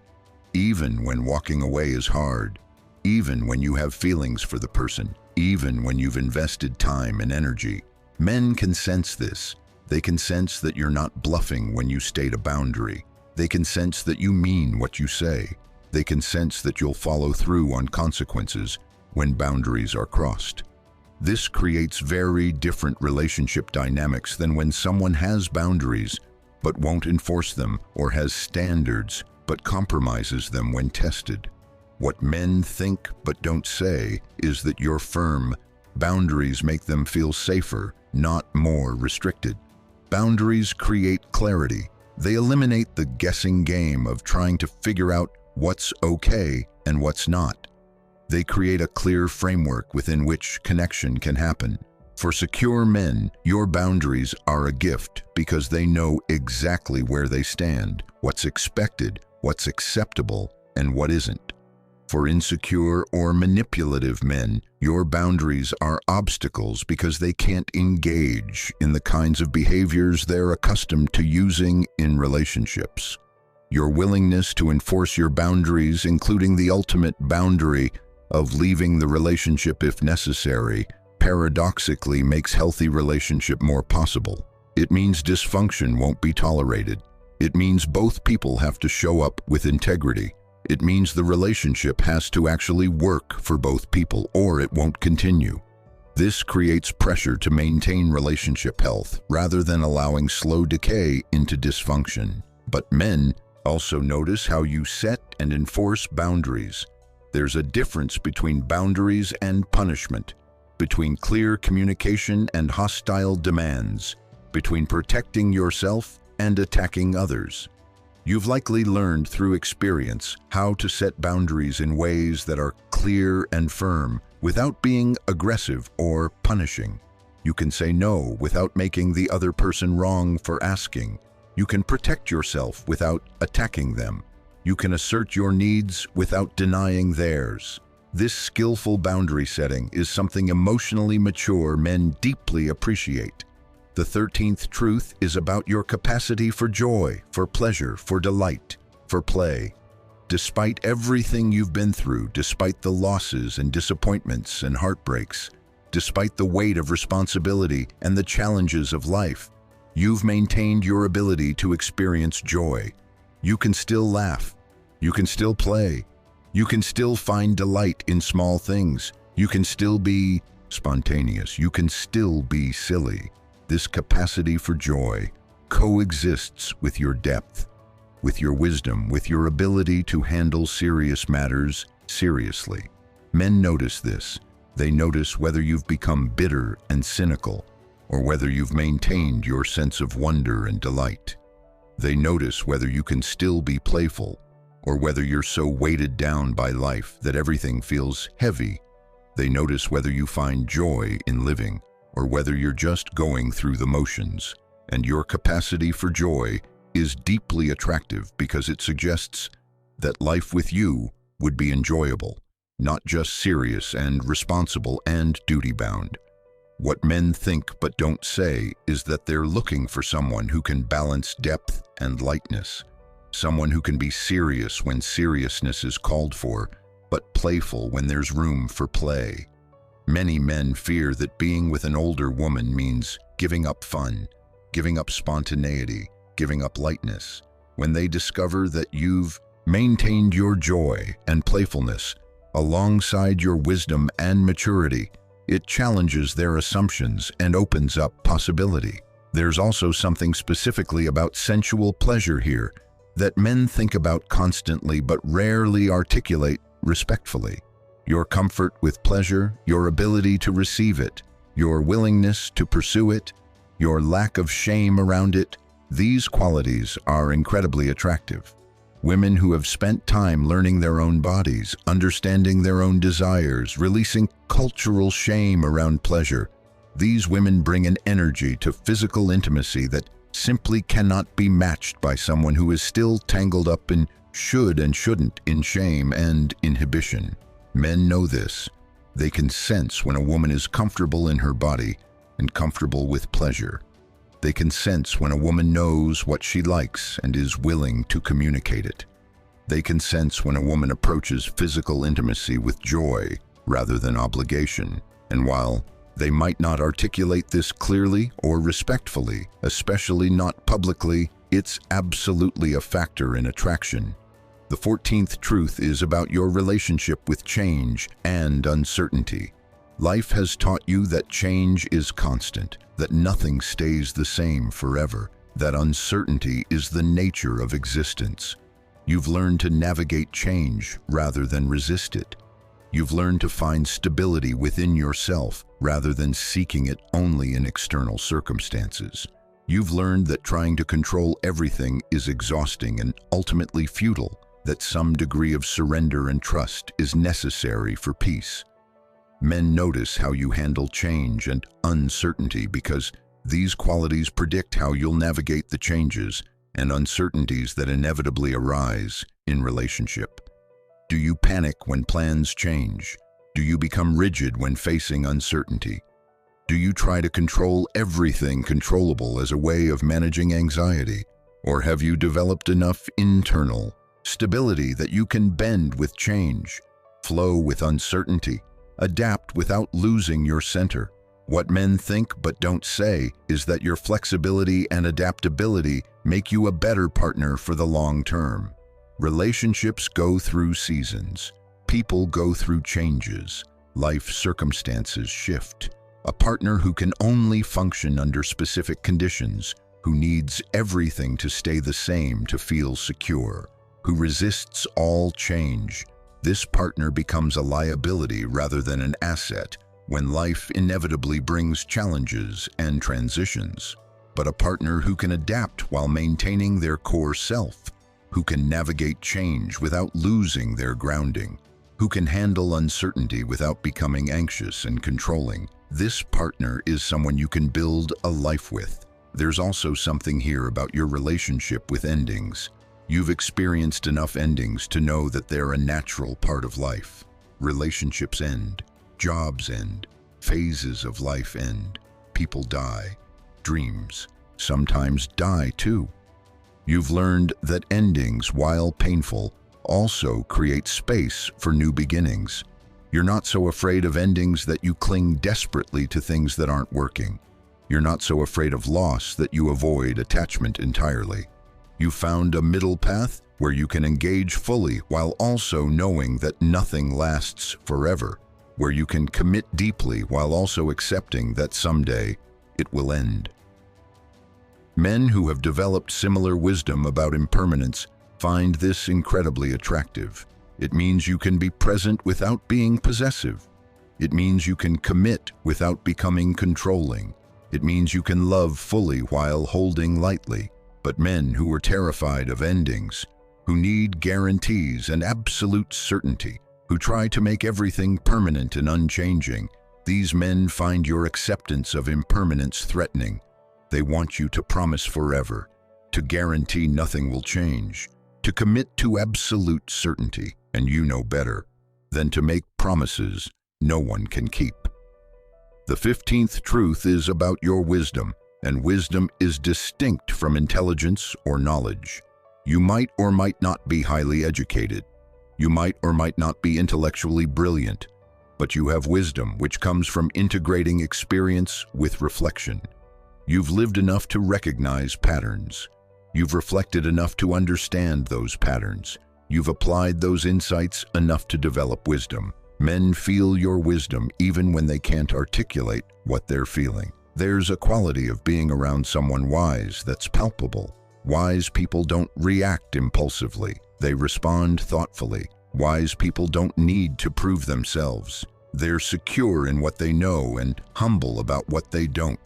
Speaker 1: even when walking away is hard, even when you have feelings for the person, even when you've invested time and energy. Men can sense this. They can sense that you're not bluffing when you state a boundary. They can sense that you mean what you say. They can sense that you'll follow through on consequences when boundaries are crossed. This creates very different relationship dynamics than when someone has boundaries but won't enforce them, or has standards but compromises them when tested. What men think but don't say is that you're firm. Boundaries make them feel safer, not more restricted. Boundaries create clarity. They eliminate the guessing game of trying to figure out what's okay and what's not. They create a clear framework within which connection can happen. For secure men, your boundaries are a gift because they know exactly where they stand, what's expected, what's acceptable, and what isn't. For insecure or manipulative men, your boundaries are obstacles because they can't engage in the kinds of behaviors they're accustomed to using in relationships. Your willingness to enforce your boundaries, including the ultimate boundary of leaving the relationship if necessary, paradoxically makes healthy relationship more possible. It means dysfunction won't be tolerated. It means both people have to show up with integrity. It means the relationship has to actually work for both people, or it won't continue. This creates pressure to maintain relationship health rather than allowing slow decay into dysfunction. But men also notice how you set and enforce boundaries. There's a difference between boundaries and punishment, between clear communication and hostile demands, between protecting yourself and attacking others. You've likely learned through experience how to set boundaries in ways that are clear and firm without being aggressive or punishing. You can say no without making the other person wrong for asking. You can protect yourself without attacking them. You can assert your needs without denying theirs. This skillful boundary setting is something emotionally mature men deeply appreciate. The 13th truth is about your capacity for joy, for pleasure, for delight, for play. Despite everything you've been through, despite the losses and disappointments and heartbreaks, despite the weight of responsibility and the challenges of life, you've maintained your ability to experience joy. You can still laugh. You can still play. You can still find delight in small things. You can still be spontaneous. You can still be silly. This capacity for joy coexists with your depth, with your wisdom, with your ability to handle serious matters seriously. Men notice this. They notice whether you've become bitter and cynical, or whether you've maintained your sense of wonder and delight. They notice whether you can still be playful, or whether you're so weighted down by life that everything feels heavy. They notice whether you find joy in living, or whether you're just going through the motions. And your capacity for joy is deeply attractive because it suggests that life with you would be enjoyable, not just serious and responsible and duty-bound. What men think but don't say is that they're looking for someone who can balance depth and lightness, someone who can be serious when seriousness is called for, but playful when there's room for play. Many men fear that being with an older woman means giving up fun, giving up spontaneity, giving up lightness. When they discover that you've maintained your joy and playfulness Alongside your wisdom and maturity, it challenges their assumptions and opens up possibility. There's also something specifically about sensual pleasure here that men think about constantly but rarely articulate respectfully. Your comfort with pleasure, your ability to receive it, your willingness to pursue it, your lack of shame around it, these qualities are incredibly attractive. Women who have spent time learning their own bodies, understanding their own desires, releasing cultural shame around pleasure, these women bring an energy to physical intimacy that simply cannot be matched by someone who is still tangled up in should and shouldn't, in shame and inhibition. Men know this. They can sense when a woman is comfortable in her body and comfortable with pleasure. They can sense when a woman knows what she likes and is willing to communicate it. They can sense when a woman approaches physical intimacy with joy rather than obligation. And while they might not articulate this clearly or respectfully, especially not publicly, it's absolutely a factor in attraction. The 14th truth is about your relationship with change and uncertainty. Life has taught you that change is constant, that nothing stays the same forever, that uncertainty is the nature of existence. You've learned to navigate change rather than resist it. You've learned to find stability within yourself rather than seeking it only in external circumstances. You've learned that trying to control everything is exhausting and ultimately futile, that some degree of surrender and trust is necessary for peace. Men notice how you handle change and uncertainty because these qualities predict how you'll navigate the changes and uncertainties that inevitably arise in relationship. Do you panic when plans change? Do you become rigid when facing uncertainty? Do you try to control everything controllable as a way of managing anxiety? Or have you developed enough internal stability that you can bend with change, flow with uncertainty, adapt without losing your center? What men think but don't say is that your flexibility and adaptability make you a better partner for the long term. Relationships go through seasons. People go through changes. Life circumstances shift. A partner who can only function under specific conditions, who needs everything to stay the same to feel secure, who resists all change, this partner becomes a liability rather than an asset when life inevitably brings challenges and transitions. But a partner who can adapt while maintaining their core self, who can navigate change without losing their grounding, who can handle uncertainty without becoming anxious and controlling. This partner is someone you can build a life with. There's also something here about your relationship with endings. You've experienced enough endings to know that they're a natural part of life. Relationships end, jobs end, phases of life end, people die, dreams sometimes die too. You've learned that endings, while painful, also create space for new beginnings. You're not so afraid of endings that you cling desperately to things that aren't working. You're not so afraid of loss that you avoid attachment entirely. You found a middle path where you can engage fully while also knowing that nothing lasts forever, where you can commit deeply while also accepting that someday it will end. Men who have developed similar wisdom about impermanence find this incredibly attractive. It means you can be present without being possessive. It means you can commit without becoming controlling. It means you can love fully while holding lightly. But men who are terrified of endings, who need guarantees and absolute certainty, who try to make everything permanent and unchanging, these men find your acceptance of impermanence threatening. They want you to promise forever, to guarantee nothing will change, to commit to absolute certainty, and you know better than to make promises no one can keep. The 15th truth is about your wisdom, and wisdom is distinct from intelligence or knowledge. You might or might not be highly educated. You might or might not be intellectually brilliant, but you have wisdom which comes from integrating experience with reflection. You've lived enough to recognize patterns. You've reflected enough to understand those patterns. You've applied those insights enough to develop wisdom. Men feel your wisdom even when they can't articulate what they're feeling. There's a quality of being around someone wise that's palpable. Wise people don't react impulsively. They respond thoughtfully. Wise people don't need to prove themselves. They're secure in what they know and humble about what they don't.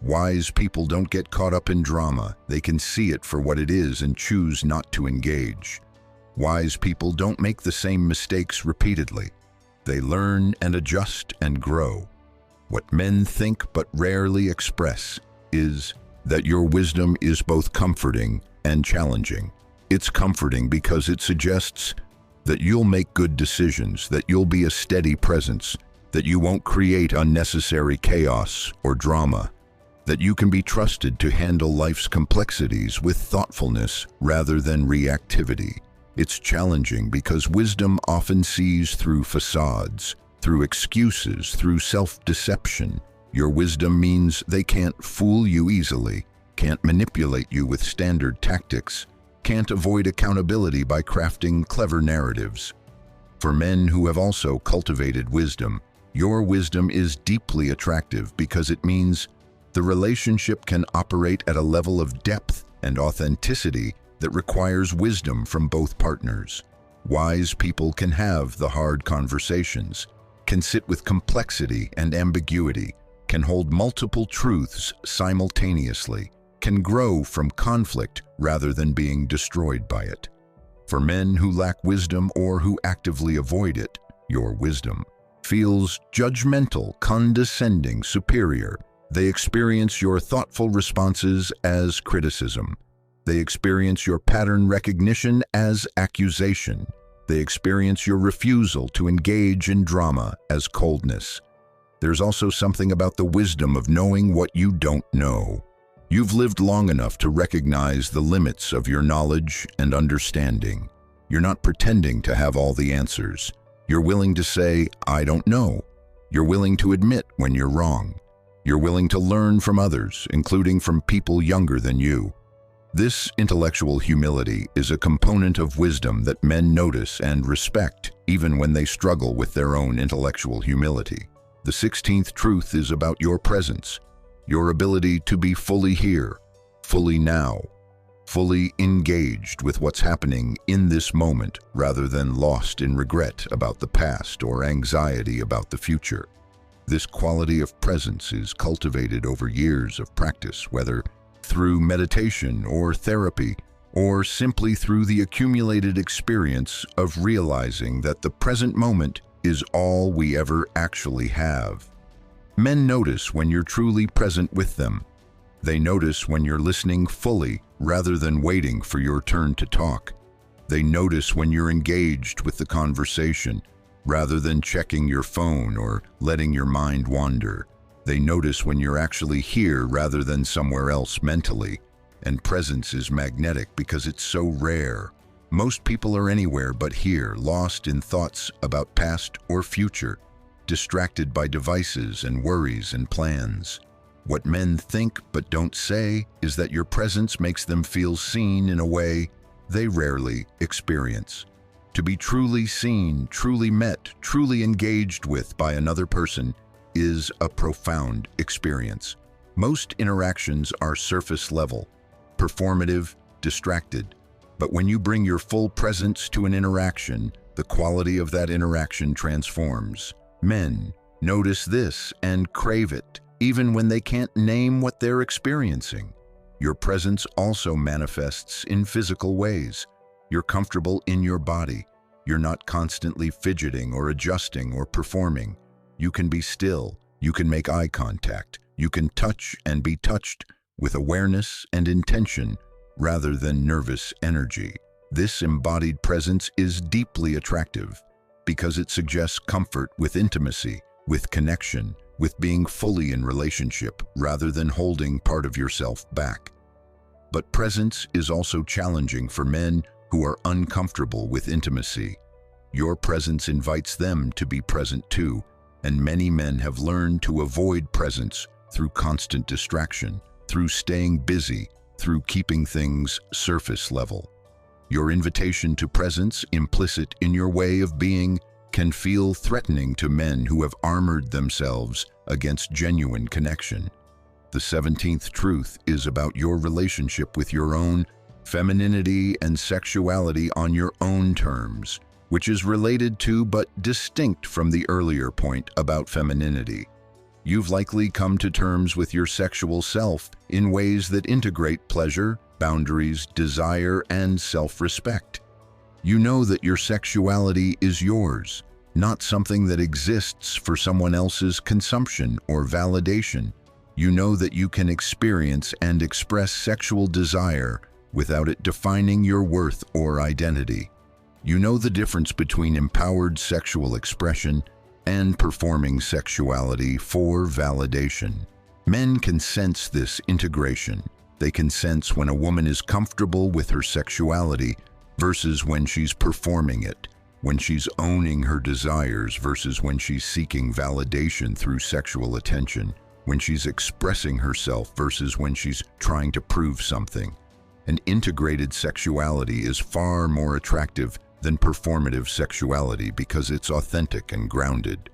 Speaker 1: Wise people don't get caught up in drama. They can see it for what it is and choose not to engage. Wise people don't make the same mistakes repeatedly. They learn and adjust and grow. What men think but rarely express is that your wisdom is both comforting and challenging. It's comforting because it suggests that you'll make good decisions, that you'll be a steady presence, that you won't create unnecessary chaos or drama, that you can be trusted to handle life's complexities with thoughtfulness rather than reactivity. It's challenging because wisdom often sees through facades, through excuses, through self-deception. Your wisdom means they can't fool you easily, can't manipulate you with standard tactics, can't avoid accountability by crafting clever narratives. For men who have also cultivated wisdom, your wisdom is deeply attractive because it means the relationship can operate at a level of depth and authenticity that requires wisdom from both partners. Wise people can have the hard conversations, can sit with complexity and ambiguity, can hold multiple truths simultaneously, can grow from conflict rather than being destroyed by it. For men who lack wisdom or who actively avoid it, your wisdom feels judgmental, condescending, superior. They experience your thoughtful responses as criticism. They experience your pattern recognition as accusation. They experience your refusal to engage in drama as coldness. There's also something about the wisdom of knowing what you don't know. You've lived long enough to recognize the limits of your knowledge and understanding. You're not pretending to have all the answers. You're willing to say, "I don't know." You're willing to admit when you're wrong. You're willing to learn from others, including from people younger than you. This intellectual humility is a component of wisdom that men notice and respect, even when they struggle with their own intellectual humility. The 16th truth is about your presence, your ability to be fully here, fully now, fully engaged with what's happening in this moment rather than lost in regret about the past or anxiety about the future. This quality of presence is cultivated over years of practice, whether through meditation or therapy, or simply through the accumulated experience of realizing that the present moment is all we ever actually have. Men notice when you're truly present with them. They notice when you're listening fully rather than waiting for your turn to talk. They notice when you're engaged with the conversation rather than checking your phone or letting your mind wander. They notice when you're actually here rather than somewhere else mentally. And presence is magnetic because it's so rare. Most people are anywhere but here, lost in thoughts about past or future, distracted by devices and worries and plans. What men think but don't say is that your presence makes them feel seen in a way they rarely experience. To be truly seen, truly met, truly engaged with by another person is a profound experience. Most interactions are surface level, performative, distracted. But when you bring your full presence to an interaction, the quality of that interaction transforms. Men notice this and crave it, even when they can't name what they're experiencing. Your presence also manifests in physical ways. You're comfortable in your body. You're not constantly fidgeting or adjusting or performing. You can be still. You can make eye contact. You can touch and be touched with awareness and intention rather than nervous energy. This embodied presence is deeply attractive because it suggests comfort with intimacy, with connection, with being fully in relationship rather than holding part of yourself back. But presence is also challenging for men who are uncomfortable with intimacy. Your presence invites them to be present too, and many men have learned to avoid presence through constant distraction, through staying busy, through keeping things surface level. Your invitation to presence, implicit in your way of being, can feel threatening to men who have armored themselves against genuine connection. The 17th truth is about your relationship with your own femininity and sexuality on your own terms, which is related to but distinct from the earlier point about femininity. You've likely come to terms with your sexual self in ways that integrate pleasure, boundaries, desire, and self-respect. You know that your sexuality is yours, not something that exists for someone else's consumption or validation. You know that you can experience and express sexual desire without it defining your worth or identity. You know the difference between empowered sexual expression and performing sexuality for validation. Men can sense this integration. They can sense when a woman is comfortable with her sexuality versus when she's performing it, when she's owning her desires versus when she's seeking validation through sexual attention, when she's expressing herself versus when she's trying to prove something. An integrated sexuality is far more attractive than performative sexuality because it's authentic and grounded.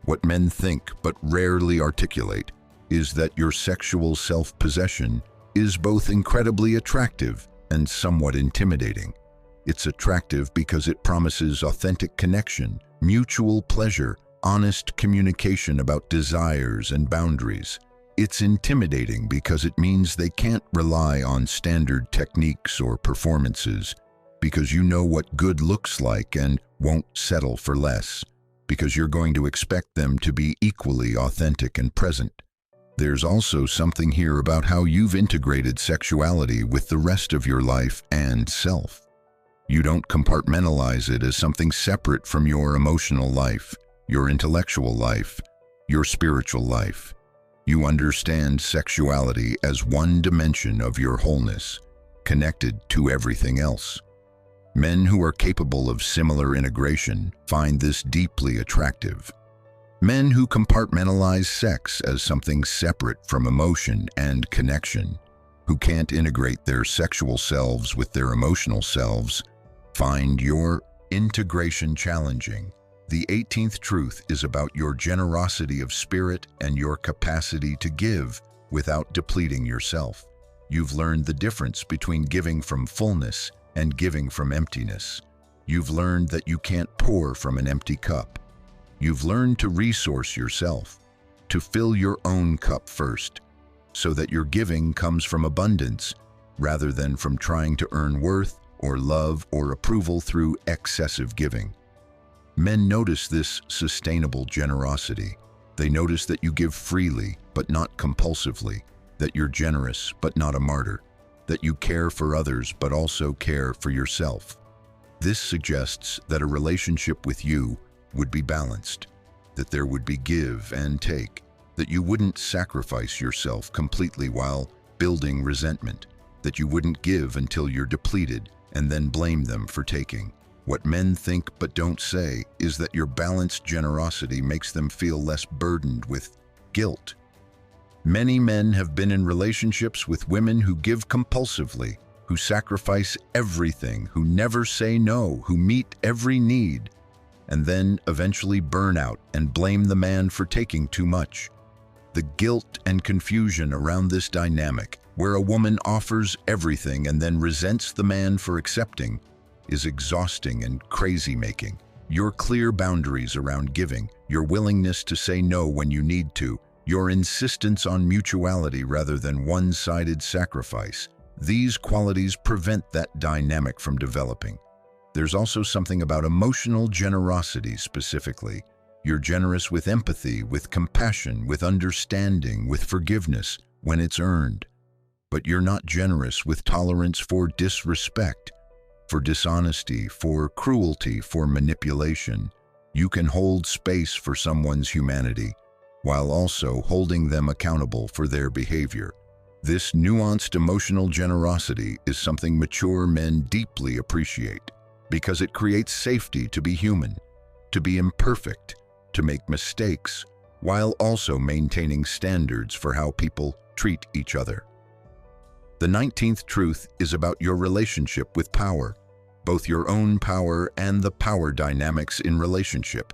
Speaker 1: What men think but rarely articulate is that your sexual self-possession is both incredibly attractive and somewhat intimidating. It's attractive because it promises authentic connection, mutual pleasure, honest communication about desires and boundaries. It's intimidating because it means they can't rely on standard techniques or performances, because you know what good looks like and won't settle for less, because you're going to expect them to be equally authentic and present. There's also something here about how you've integrated sexuality with the rest of your life and self. You don't compartmentalize it as something separate from your emotional life, your intellectual life, your spiritual life. You understand sexuality as one dimension of your wholeness, connected to everything else. Men who are capable of similar integration find this deeply attractive. Men who compartmentalize sex as something separate from emotion and connection, who can't integrate their sexual selves with their emotional selves, find your integration challenging. The 18th truth is about your generosity of spirit and your capacity to give without depleting yourself. You've learned the difference between giving from fullness and giving from emptiness. You've learned that you can't pour from an empty cup. You've learned to resource yourself, to fill your own cup first, so that your giving comes from abundance rather than from trying to earn worth or love or approval through excessive giving. Men notice this sustainable generosity. They notice that you give freely, but not compulsively, that you're generous, but not a martyr, that you care for others, but also care for yourself. This suggests that a relationship with you would be balanced, that there would be give and take, that you wouldn't sacrifice yourself completely while building resentment, that you wouldn't give until you're depleted and then blame them for taking. What men think but don't say is that your balanced generosity makes them feel less burdened with guilt. Many men have been in relationships with women who give compulsively, who sacrifice everything, who never say no, who meet every need, and then eventually burn out and blame the man for taking too much. The guilt and confusion around this dynamic, where a woman offers everything and then resents the man for accepting, is exhausting and crazy-making. Your clear boundaries around giving, your willingness to say no when you need to, your insistence on mutuality rather than one-sided sacrifice, these qualities prevent that dynamic from developing. There's also something about emotional generosity specifically. You're generous with empathy, with compassion, with understanding, with forgiveness when it's earned. But you're not generous with tolerance for disrespect, for dishonesty, for cruelty, for manipulation. You can hold space for someone's humanity, while also holding them accountable for their behavior. This nuanced emotional generosity is something mature men deeply appreciate, because it creates safety to be human, to be imperfect, to make mistakes, while also maintaining standards for how people treat each other. The 19th truth is about your relationship with power, both your own power and the power dynamics in relationship.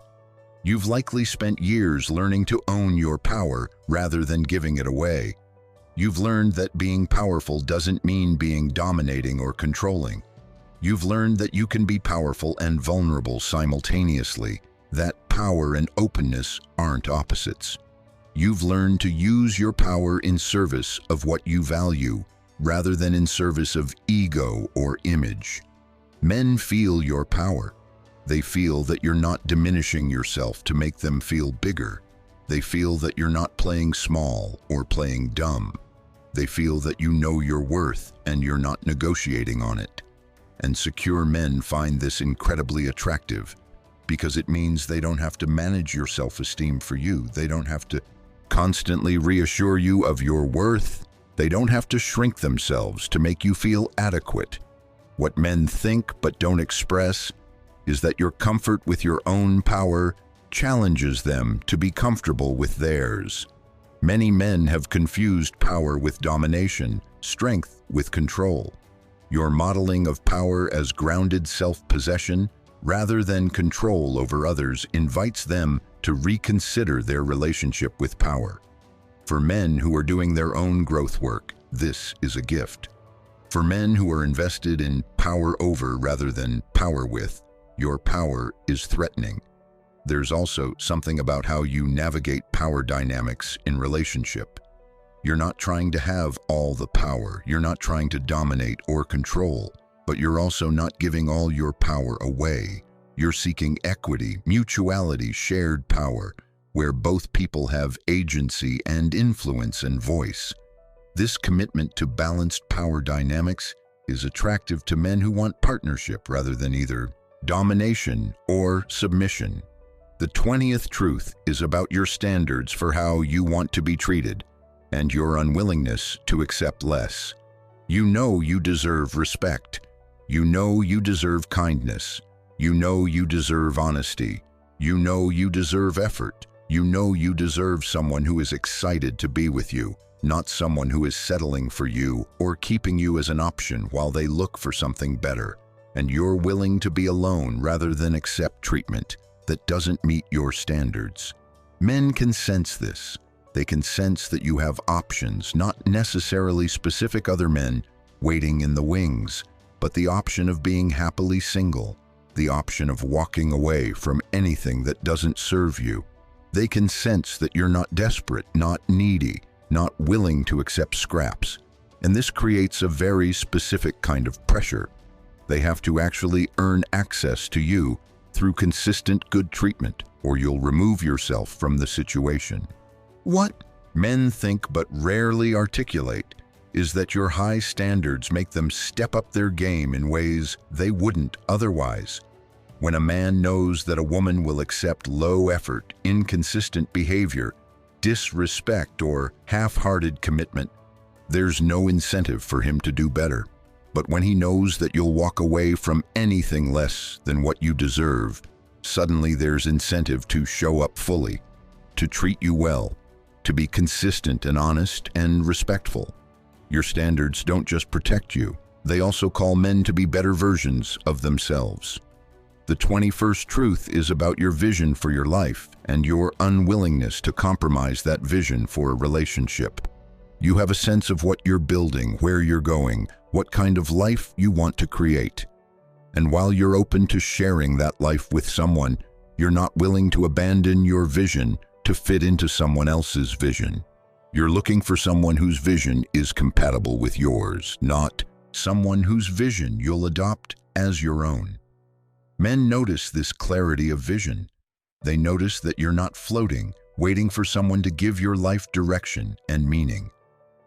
Speaker 1: You've likely spent years learning to own your power rather than giving it away. You've learned that being powerful doesn't mean being dominating or controlling. You've learned that you can be powerful and vulnerable simultaneously, that power and openness aren't opposites. You've learned to use your power in service of what you value, rather than in service of ego or image. Men feel your power. They feel that you're not diminishing yourself to make them feel bigger. They feel that you're not playing small or playing dumb. They feel that you know your worth and you're not negotiating on it. And secure men find this incredibly attractive because it means they don't have to manage your self-esteem for you. They don't have to constantly reassure you of your worth. They don't have to shrink themselves to make you feel adequate. What men think but don't express is that your comfort with your own power challenges them to be comfortable with theirs. Many men have confused power with domination, strength with control. Your modeling of power as grounded self-possession rather than control over others invites them to reconsider their relationship with power. For men who are doing their own growth work, this is a gift. For men who are invested in power over rather than power with, your power is threatening. There's also something about how you navigate power dynamics in relationship. You're not trying to have all the power. You're not trying to dominate or control, but you're also not giving all your power away. You're seeking equity, mutuality, shared power, where both people have agency and influence and voice. This commitment to balanced power dynamics is attractive to men who want partnership rather than either domination or submission. The 20th truth is about your standards for how you want to be treated and your unwillingness to accept less. You know you deserve respect. You know you deserve kindness. You know you deserve honesty. You know you deserve effort. You know you deserve someone who is excited to be with you, not someone who is settling for you or keeping you as an option while they look for something better. And you're willing to be alone rather than accept treatment that doesn't meet your standards. Men can sense this. They can sense that you have options, not necessarily specific other men waiting in the wings, but the option of being happily single, the option of walking away from anything that doesn't serve you. They can sense that you're not desperate, not needy, not willing to accept scraps. And this creates a very specific kind of pressure. They have to actually earn access to you through consistent good treatment, or you'll remove yourself from the situation. What men think but rarely articulate is that your high standards make them step up their game in ways they wouldn't otherwise. When a man knows that a woman will accept low-effort, inconsistent behavior, disrespect, or half-hearted commitment, there's no incentive for him to do better. But when he knows that you'll walk away from anything less than what you deserve, suddenly there's incentive to show up fully, to treat you well, to be consistent and honest and respectful. Your standards don't just protect you, they also call men to be better versions of themselves. The 21st truth is about your vision for your life and your unwillingness to compromise that vision for a relationship. You have a sense of what you're building, where you're going, what kind of life you want to create. And while you're open to sharing that life with someone, you're not willing to abandon your vision to fit into someone else's vision. You're looking for someone whose vision is compatible with yours, not someone whose vision you'll adopt as your own. Men notice this clarity of vision. They notice that you're not floating, waiting for someone to give your life direction and meaning.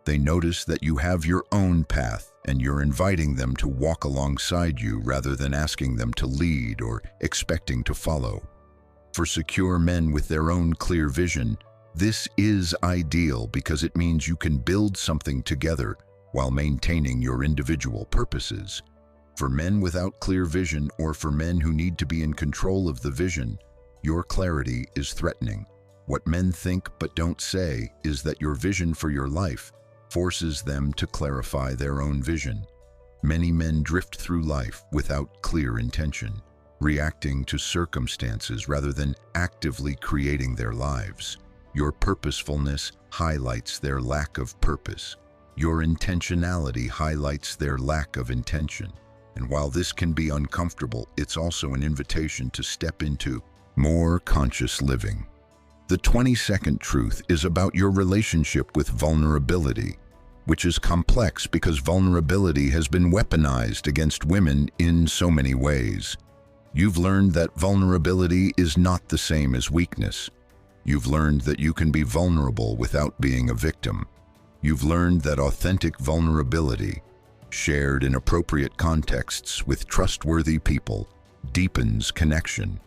Speaker 1: They notice that you have your own path and you're inviting them to walk alongside you rather than asking them to lead or expecting to follow. For secure men with their own clear vision, this is ideal because it means you can build something together while maintaining your individual purposes. For men without clear vision, or for men who need to be in control of the vision, your clarity is threatening. What men think but don't say is that your vision for your life forces them to clarify their own vision. Many men drift through life without clear intention, reacting to circumstances rather than actively creating their lives. Your purposefulness highlights their lack of purpose. Your intentionality highlights their lack of intention. And while this can be uncomfortable, it's also an invitation to step into more conscious living. The 22nd truth is about your relationship with vulnerability, which is complex because vulnerability has been weaponized against women in so many ways. You've learned that vulnerability is not the same as weakness. You've learned that you can be vulnerable without being a victim. You've learned that authentic vulnerability, shared in appropriate contexts with trustworthy people, deepens connection.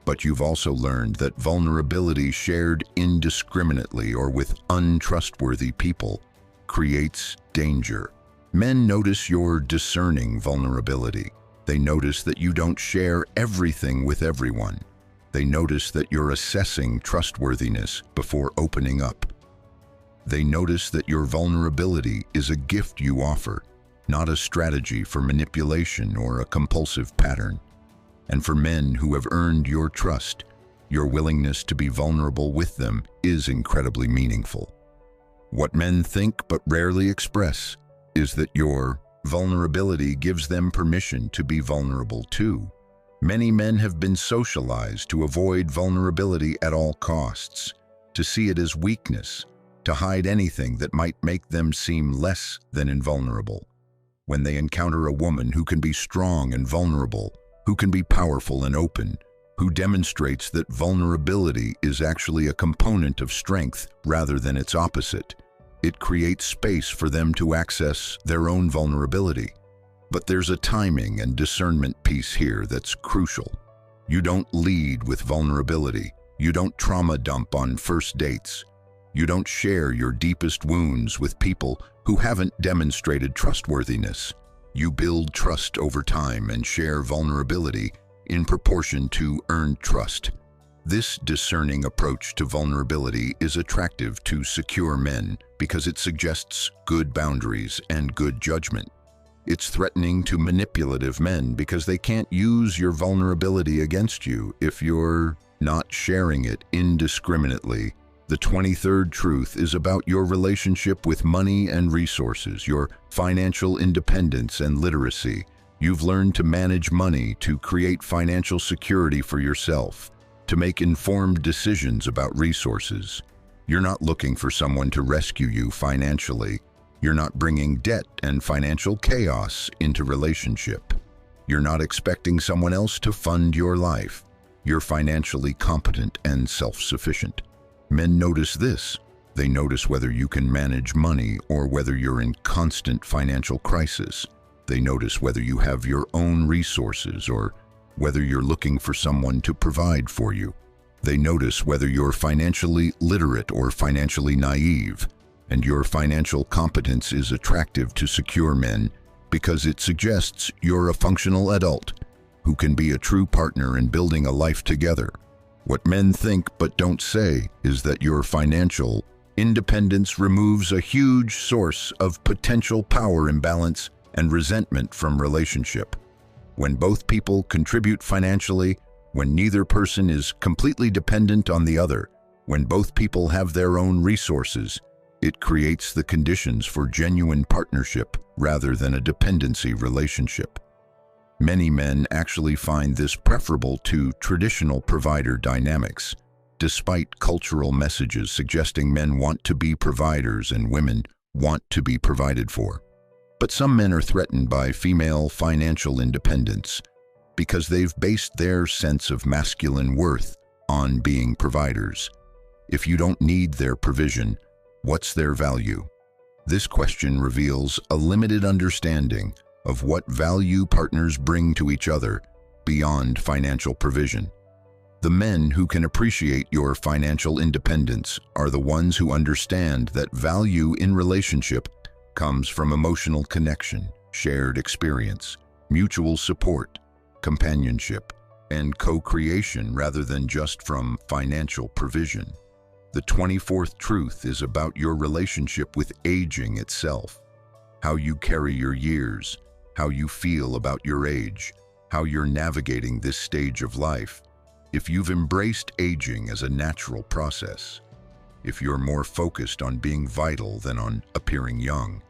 Speaker 1: But you've also learned that vulnerability shared indiscriminately or with untrustworthy people creates danger. Men notice your discerning vulnerability. They notice that you don't share everything with everyone. They notice that you're assessing trustworthiness before opening up. They notice that your vulnerability is a gift you offer, not a strategy for manipulation or a compulsive pattern. And for men who have earned your trust, your willingness to be vulnerable with them is incredibly meaningful. What men think but rarely express is that your vulnerability gives them permission to be vulnerable too. Many men have been socialized to avoid vulnerability at all costs, to see it as weakness, to hide anything that might make them seem less than invulnerable. When they encounter a woman who can be strong and vulnerable, who can be powerful and open, who demonstrates that vulnerability is actually a component of strength rather than its opposite, it creates space for them to access their own vulnerability. But there's a timing and discernment piece here that's crucial. You don't lead with vulnerability. You don't trauma dump on first dates. You don't share your deepest wounds with people who haven't demonstrated trustworthiness. You build trust over time and share vulnerability in proportion to earned trust. This discerning approach to vulnerability is attractive to secure men because it suggests good boundaries and good judgment. It's threatening to manipulative men because they can't use your vulnerability against you if you're not sharing it indiscriminately. The 23rd truth is about your relationship with money and resources, your financial independence and literacy. You've learned to manage money, to create financial security for yourself, to make informed decisions about resources. You're not looking for someone to rescue you financially. You're not bringing debt and financial chaos into relationship. You're not expecting someone else to fund your life. You're financially competent and self-sufficient. Men notice this. They notice whether you can manage money or whether you're in constant financial crisis. They notice whether you have your own resources or whether you're looking for someone to provide for you. They notice whether you're financially literate or financially naive. And your financial competence is attractive to secure men because it suggests you're a functional adult who can be a true partner in building a life together. What men think but don't say is that your financial independence removes a huge source of potential power imbalance and resentment from relationship. When both people contribute financially, when neither person is completely dependent on the other, when both people have their own resources, it creates the conditions for genuine partnership rather than a dependency relationship. Many men actually find this preferable to traditional provider dynamics, despite cultural messages suggesting men want to be providers and women want to be provided for. But some men are threatened by female financial independence because they've based their sense of masculine worth on being providers. If you don't need their provision, what's their value? This question reveals a limited understanding of what value partners bring to each other beyond financial provision. The men who can appreciate your financial independence are the ones who understand that value in relationship comes from emotional connection, shared experience, mutual support, companionship, and co-creation rather than just from financial provision. The 24th truth is about your relationship with aging itself, how you carry your years, how you feel about your age, how you're navigating this stage of life. If you've embraced aging as a natural process, if you're more focused on being vital than on appearing young,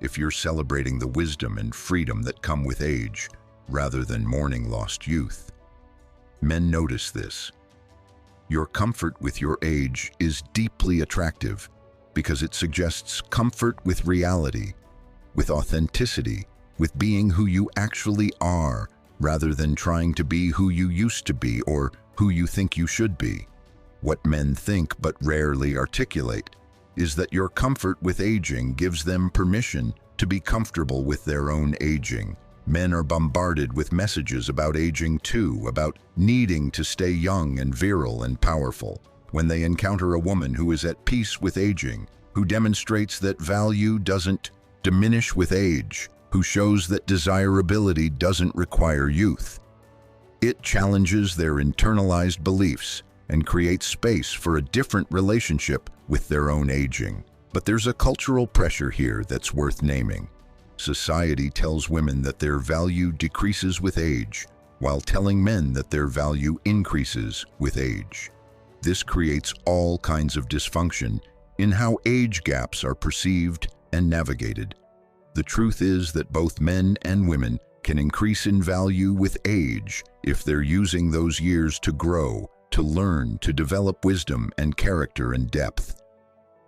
Speaker 1: if you're celebrating the wisdom and freedom that come with age rather than mourning lost youth. Men notice this. Your comfort with your age is deeply attractive because it suggests comfort with reality, with authenticity, with being who you actually are, rather than trying to be who you used to be or who you think you should be. What men think but rarely articulate is that your comfort with aging gives them permission to be comfortable with their own aging. Men are bombarded with messages about aging too, about needing to stay young and virile and powerful. When they encounter a woman who is at peace with aging, who demonstrates that value doesn't diminish with age, who shows that desirability doesn't require youth, it challenges their internalized beliefs and creates space for a different relationship with their own aging. But there's a cultural pressure here that's worth naming. Society tells women that their value decreases with age, while telling men that their value increases with age. This creates all kinds of dysfunction in how age gaps are perceived and navigated. The truth is that both men and women can increase in value with age if they're using those years to grow, to learn, to develop wisdom and character and depth.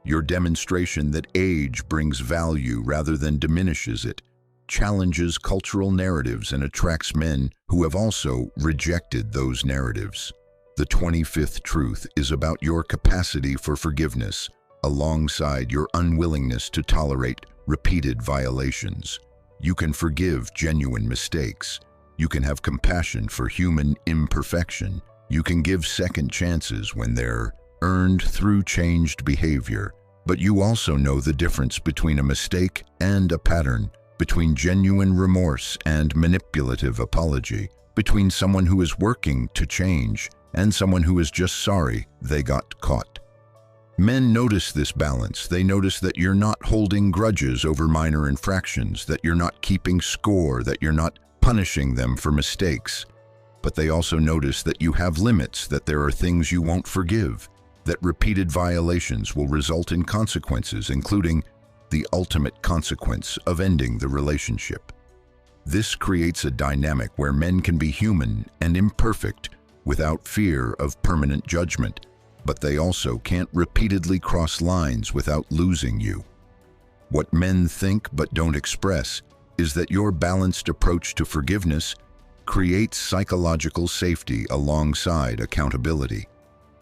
Speaker 1: Your demonstration that age brings value rather than diminishes it challenges cultural narratives and attracts men who have also rejected those narratives. The 25th truth is about your capacity for forgiveness, alongside your unwillingness to tolerate repeated violations. You can forgive genuine mistakes. You can have compassion for human imperfection. You can give second chances when they're earned through changed behavior. But you also know the difference between a mistake and a pattern, between genuine remorse and manipulative apology, between someone who is working to change and someone who is just sorry they got caught. Men notice this balance. They notice that you're not holding grudges over minor infractions, that you're not keeping score, that you're not punishing them for mistakes. But they also notice that you have limits, that there are things you won't forgive, that repeated violations will result in consequences, including the ultimate consequence of ending the relationship. This creates a dynamic where men can be human and imperfect without fear of permanent judgment, but they also can't repeatedly cross lines without losing you. What men think but don't express is that your balanced approach to forgiveness creates psychological safety alongside accountability.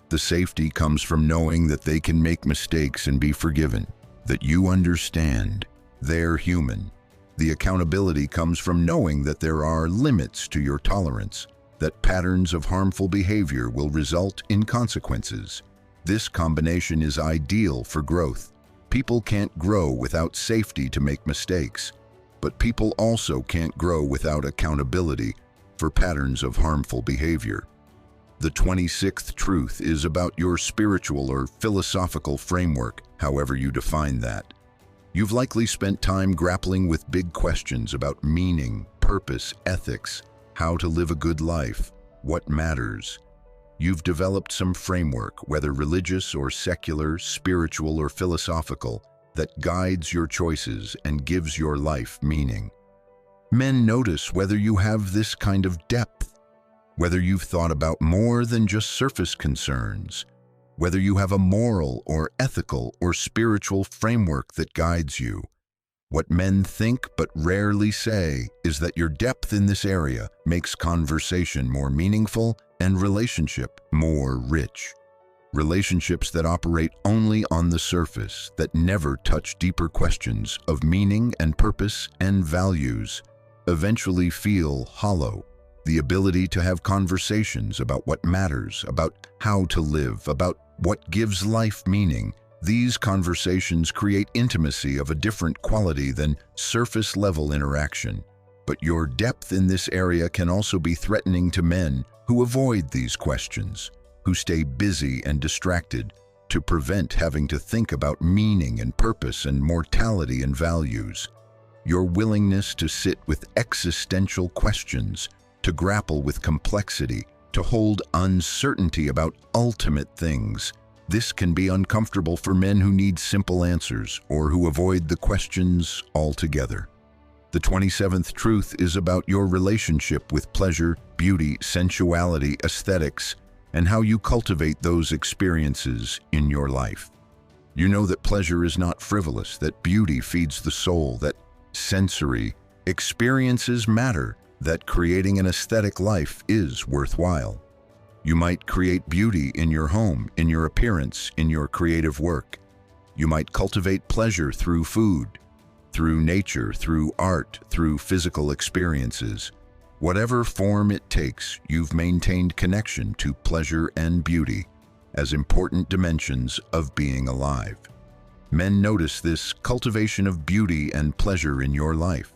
Speaker 1: The safety comes from knowing that they can make mistakes and be forgiven, that you understand they're human. The accountability comes from knowing that there are limits to your tolerance, that patterns of harmful behavior will result in consequences. This combination is ideal for growth. People can't grow without safety to make mistakes, but people also can't grow without accountability for patterns of harmful behavior. The 26th truth is about your spiritual or philosophical framework, however you define that. You've likely spent time grappling with big questions about meaning, purpose, ethics, how to live a good life, what matters. You've developed some framework, whether religious or secular, spiritual or philosophical, that guides your choices and gives your life meaning. Men notice whether you have this kind of depth, whether you've thought about more than just surface concerns, whether you have a moral or ethical or spiritual framework that guides you. What men think but rarely say is that your depth in this area makes conversation more meaningful and relationship more rich. Relationships that operate only on the surface, that never touch deeper questions of meaning and purpose and values, eventually feel hollow. The ability to have conversations about what matters, about how to live, about what gives life meaning. These conversations create intimacy of a different quality than surface-level interaction. But your depth in this area can also be threatening to men who avoid these questions, who stay busy and distracted to prevent having to think about meaning and purpose and mortality and values. your willingness to sit with existential questions, to grapple with complexity, to hold uncertainty about ultimate things. This can be uncomfortable for men who need simple answers or who avoid the questions altogether. The 27th truth is about your relationship with pleasure, beauty, sensuality, aesthetics, and how you cultivate those experiences in your life. You know that pleasure is not frivolous, that beauty feeds the soul, that sensory experiences matter, that creating an aesthetic life is worthwhile. You might create beauty in your home, in your appearance, in your creative work. You might cultivate pleasure through food, through nature, through art, through physical experiences. Whatever form it takes, you've maintained connection to pleasure and beauty as important dimensions of being alive. Men notice this cultivation of beauty and pleasure in your life.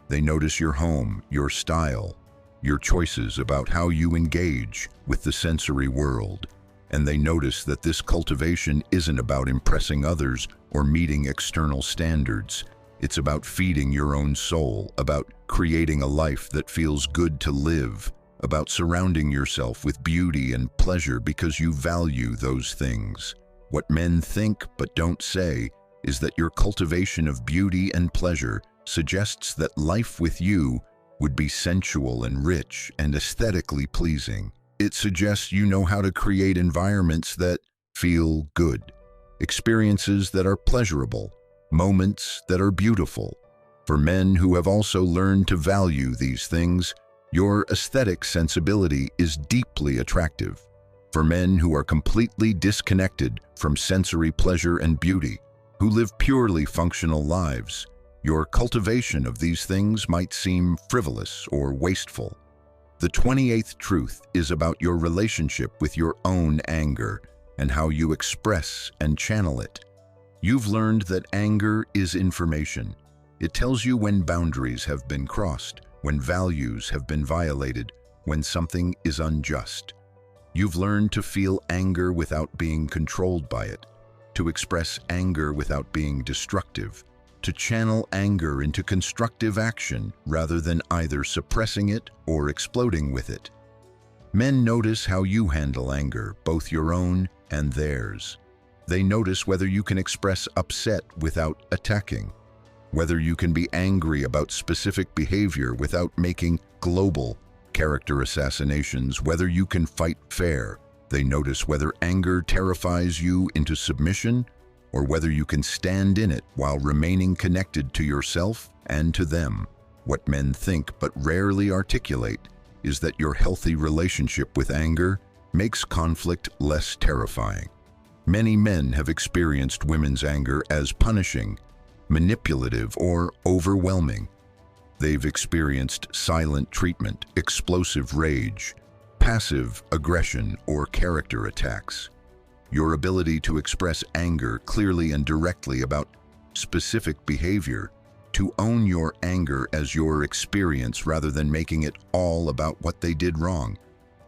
Speaker 1: They notice your home, your style, your choices about how you engage with the sensory world, and they notice that this cultivation isn't about impressing others or meeting external standards. It's about feeding your own soul, about creating a life that feels good to live, about surrounding yourself with beauty and pleasure because you value those things. What men think but don't say is that your cultivation of beauty and pleasure suggests that life with you would be sensual and rich and aesthetically pleasing. It suggests you know how to create environments that feel good, experiences that are pleasurable, moments that are beautiful. For men who have also learned to value these things, your aesthetic sensibility is deeply attractive. For men who are completely disconnected from sensory pleasure and beauty, who live purely functional lives, your cultivation of these things might seem frivolous or wasteful. The 28th truth is about your relationship with your own anger and how you express and channel it. You've learned that anger is information. It tells you when boundaries have been crossed, when values have been violated, when something is unjust. You've learned to feel anger without being controlled by it, to express anger without being destructive, to channel anger into constructive action rather than either suppressing it or exploding with it. Men notice how you handle anger, both your own and theirs. They notice whether you can express upset without attacking, whether you can be angry about specific behavior without making global character assassinations, whether you can fight fair. They notice whether anger terrifies you into submission or whether you can stand in it while remaining connected to yourself and to them. What men think but rarely articulate is that your healthy relationship with anger makes conflict less terrifying. Many men have experienced women's anger as punishing, manipulative, or overwhelming. They've experienced silent treatment, explosive rage, passive aggression, or character attacks. Your ability to express anger clearly and directly about specific behavior, to own your anger as your experience rather than making it all about what they did wrong,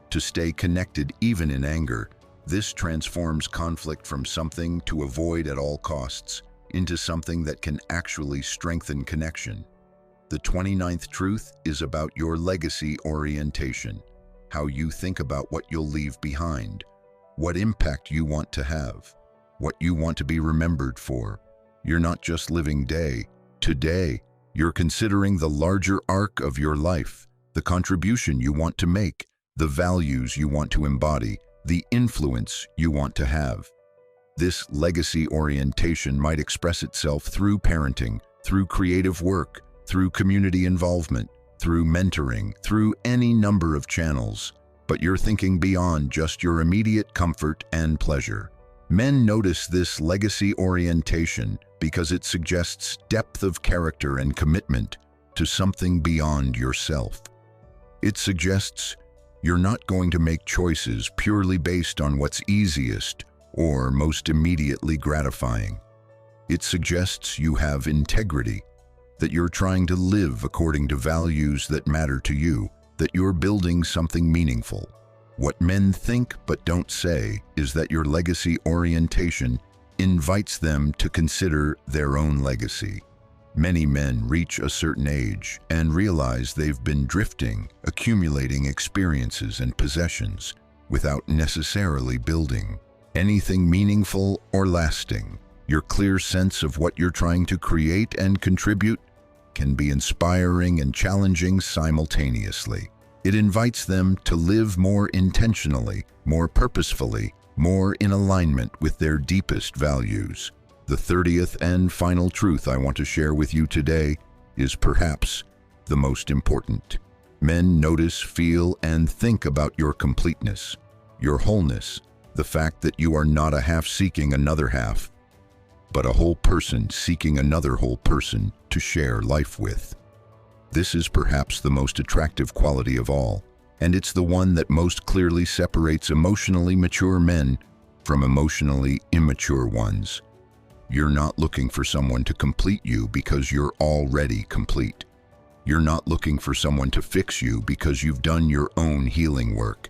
Speaker 1: to stay connected even in anger. This transforms conflict from something to avoid at all costs into something that can actually strengthen connection. The 29th truth is about your legacy orientation, how you think about what you'll leave behind, what impact you want to have, what you want to be remembered for. You're not just living day to day, you're considering the larger arc of your life, the contribution you want to make, the values you want to embody, the influence you want to have. This legacy orientation might express itself through parenting, through creative work, through community involvement, through mentoring, through any number of channels. But you're thinking beyond just your immediate comfort and pleasure. Men notice this legacy orientation because it suggests depth of character and commitment to something beyond yourself. It suggests you're not going to make choices purely based on what's easiest or most immediately gratifying. It suggests you have integrity, that you're trying to live according to values that matter to you, that you're building something meaningful. What men think but don't say is that your legacy orientation invites them to consider their own legacy. Many men reach a certain age and realize they've been drifting, accumulating experiences and possessions without necessarily building anything meaningful or lasting. Your clear sense of what you're trying to create and contribute can be inspiring and challenging simultaneously. It invites them to live more intentionally, more purposefully, more in alignment with their deepest values. The 30th and final truth I want to share with you today is perhaps the most important. Men notice, feel, and think about your completeness, your wholeness, the fact that you are not a half seeking another half, but a whole person seeking another whole person to share life with. This is perhaps the most attractive quality of all, and it's the one that most clearly separates emotionally mature men from emotionally immature ones. You're not looking for someone to complete you because you're already complete. You're not looking for someone to fix you because you've done your own healing work.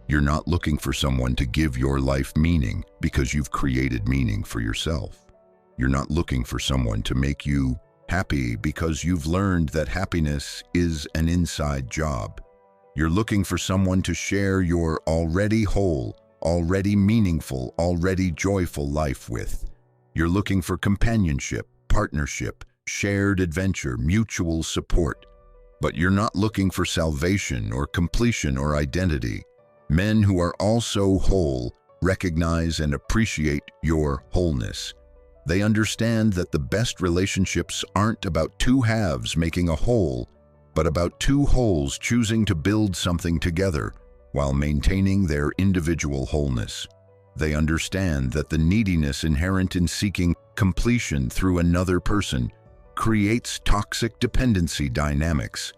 Speaker 1: You're not looking for someone to give your life meaning because you've created meaning for yourself. You're not looking for someone to make you happy because you've learned that happiness is an inside job. You're looking for someone to share your already whole, already meaningful, already joyful life with. You're looking for companionship, partnership, shared adventure, mutual support. But you're not looking for salvation or completion or identity. Men who are also whole recognize and appreciate your wholeness. They understand that the best relationships aren't about two halves making a whole, but about two wholes choosing to build something together while maintaining their individual wholeness. They understand that the neediness inherent in seeking completion through another person creates toxic dependency dynamics.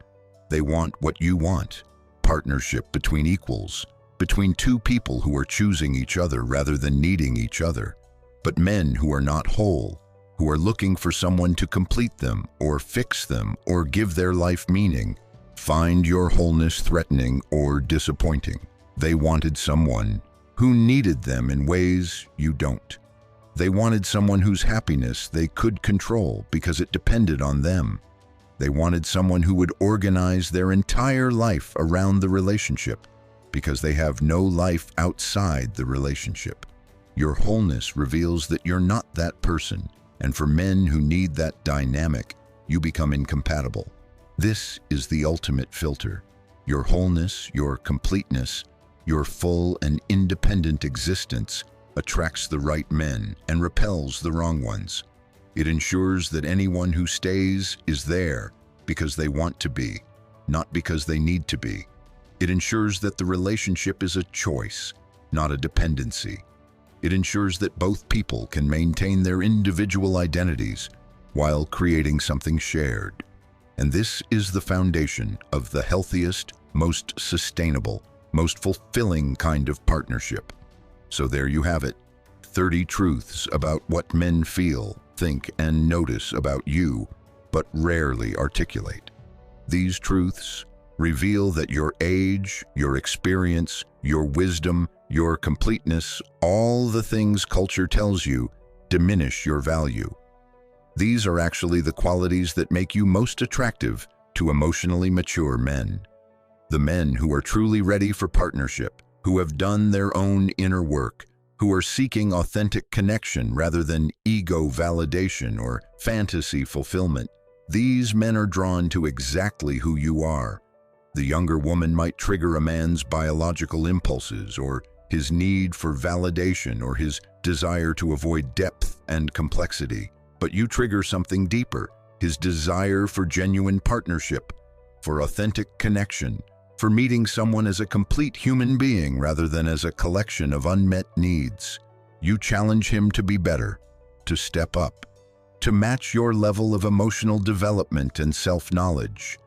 Speaker 1: They want what you want: partnership between equals, between two people who are choosing each other rather than needing each other. But men who are not whole, who are looking for someone to complete them or fix them or give their life meaning, find your wholeness threatening or disappointing. They wanted someone who needed them in ways you don't. They wanted someone whose happiness they could control because it depended on them. They wanted someone who would organize their entire life around the relationship because they have no life outside the relationship. Your wholeness reveals that you're not that person, and for men who need that dynamic, you become incompatible. This is the ultimate filter. Your wholeness, your completeness, your full and independent existence attracts the right men and repels the wrong ones. It ensures that anyone who stays is there because they want to be, not because they need to be. It ensures that the relationship is a choice, not a dependency. It ensures that both people can maintain their individual identities while creating something shared. And this is the foundation of the healthiest, most sustainable, most fulfilling kind of partnership. So there you have it, 30 truths about what men feel, think, and notice about you, but rarely articulate. These truths reveal that your age, your experience, your wisdom, your completeness, all the things culture tells you, diminish your value. These are actually the qualities that make you most attractive to emotionally mature men. The men who are truly ready for partnership, who have done their own inner work, who are seeking authentic connection rather than ego validation or fantasy fulfillment. These men are drawn to exactly who you are. The younger woman might trigger a man's biological impulses or his need for validation or his desire to avoid depth and complexity. But you trigger something deeper, his desire for genuine partnership, for authentic connection, for meeting someone as a complete human being rather than as a collection of unmet needs. You challenge him to be better, to step up, to match your level of emotional development and self-knowledge.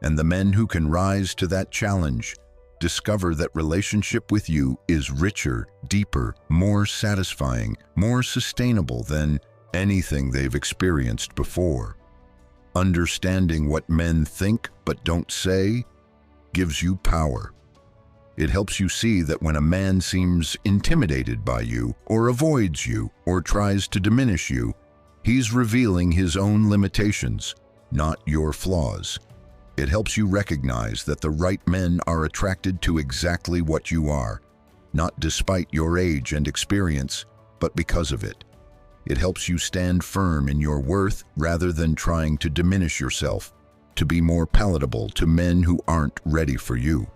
Speaker 1: And the men who can rise to that challenge discover that relationship with you is richer, deeper, more satisfying, more sustainable than anything they've experienced before. Understanding what men think but don't say gives you power. It helps you see that when a man seems intimidated by you, or avoids you, or tries to diminish you, He's revealing his own limitations, not your flaws. It helps you recognize that the right men are attracted to exactly what you are, not despite your age and experience, but because of it. It helps you stand firm in your worth rather than trying to diminish yourself, to be more palatable to men who aren't ready for you.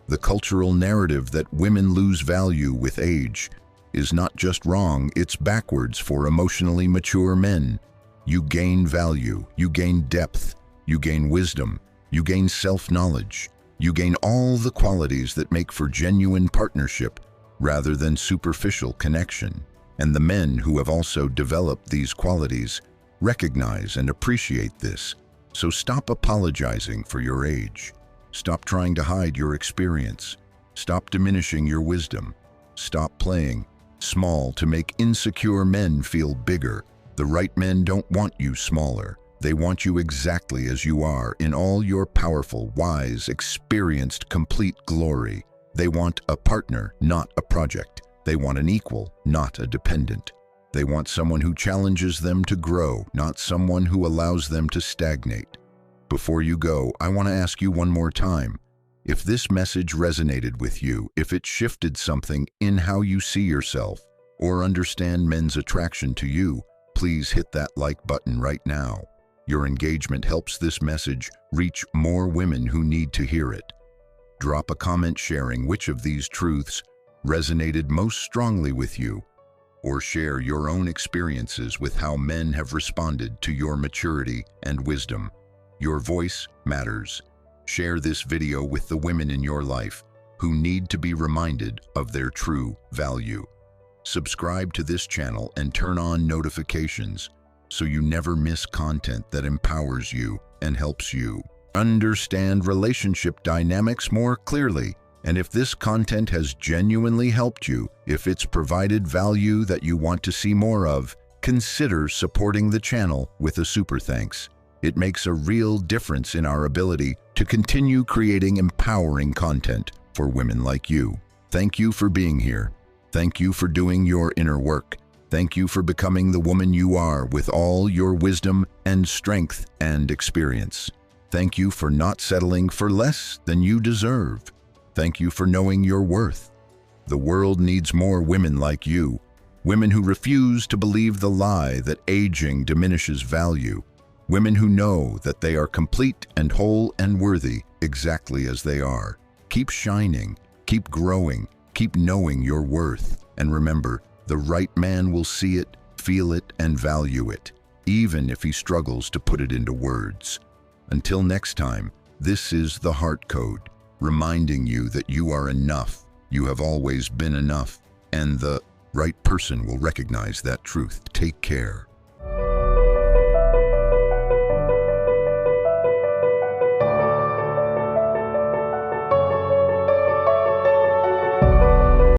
Speaker 1: The cultural narrative that women lose value with age is not just wrong, it's backwards for emotionally mature men. You gain value, you gain depth, you gain wisdom, you gain self-knowledge, you gain all the qualities that make for genuine partnership rather than superficial connection. And the men who have also developed these qualities recognize and appreciate this. So stop apologizing for your age. Stop trying to hide your experience. Stop diminishing your wisdom. Stop playing small to make insecure men feel bigger. The right men don't want you smaller. They want you exactly as you are, in all your powerful, wise, experienced, complete glory. They want a partner, not a project. They want an equal, not a dependent. They want someone who challenges them to grow, not someone who allows them to stagnate. Before you go, I want to ask you one more time. If this message resonated with you, if it shifted something in how you see yourself or understand men's attraction to you, please hit that like button right now. Your engagement helps this message reach more women who need to hear it. Drop a comment sharing which of these truths resonated most strongly with you, or share your own experiences with how men have responded to your maturity and wisdom. Your voice matters. Share this video with the women in your life who need to be reminded of their true value. Subscribe to this channel and turn on notifications so you never miss content that empowers you and helps you understand relationship dynamics more clearly. And if this content has genuinely helped you, if it's provided value that you want to see more of, consider supporting the channel with a super thanks. It makes a real difference in our ability to continue creating empowering content for women like you. Thank you for being here. Thank you for doing your inner work. Thank you for becoming the woman you are with all your wisdom and strength and experience. Thank you for not settling for less than you deserve. Thank you for knowing your worth. The world needs more women like you, women who refuse to believe the lie that aging diminishes value, women who know that they are complete and whole and worthy exactly as they are. Keep shining, keep growing, keep knowing your worth, and remember, the right man will see it, feel it, and value it, even if he struggles to put it into words. Until next time, this is the Heart Code, reminding you that you are enough, you have always been enough, and the right person will recognize that truth. Take care.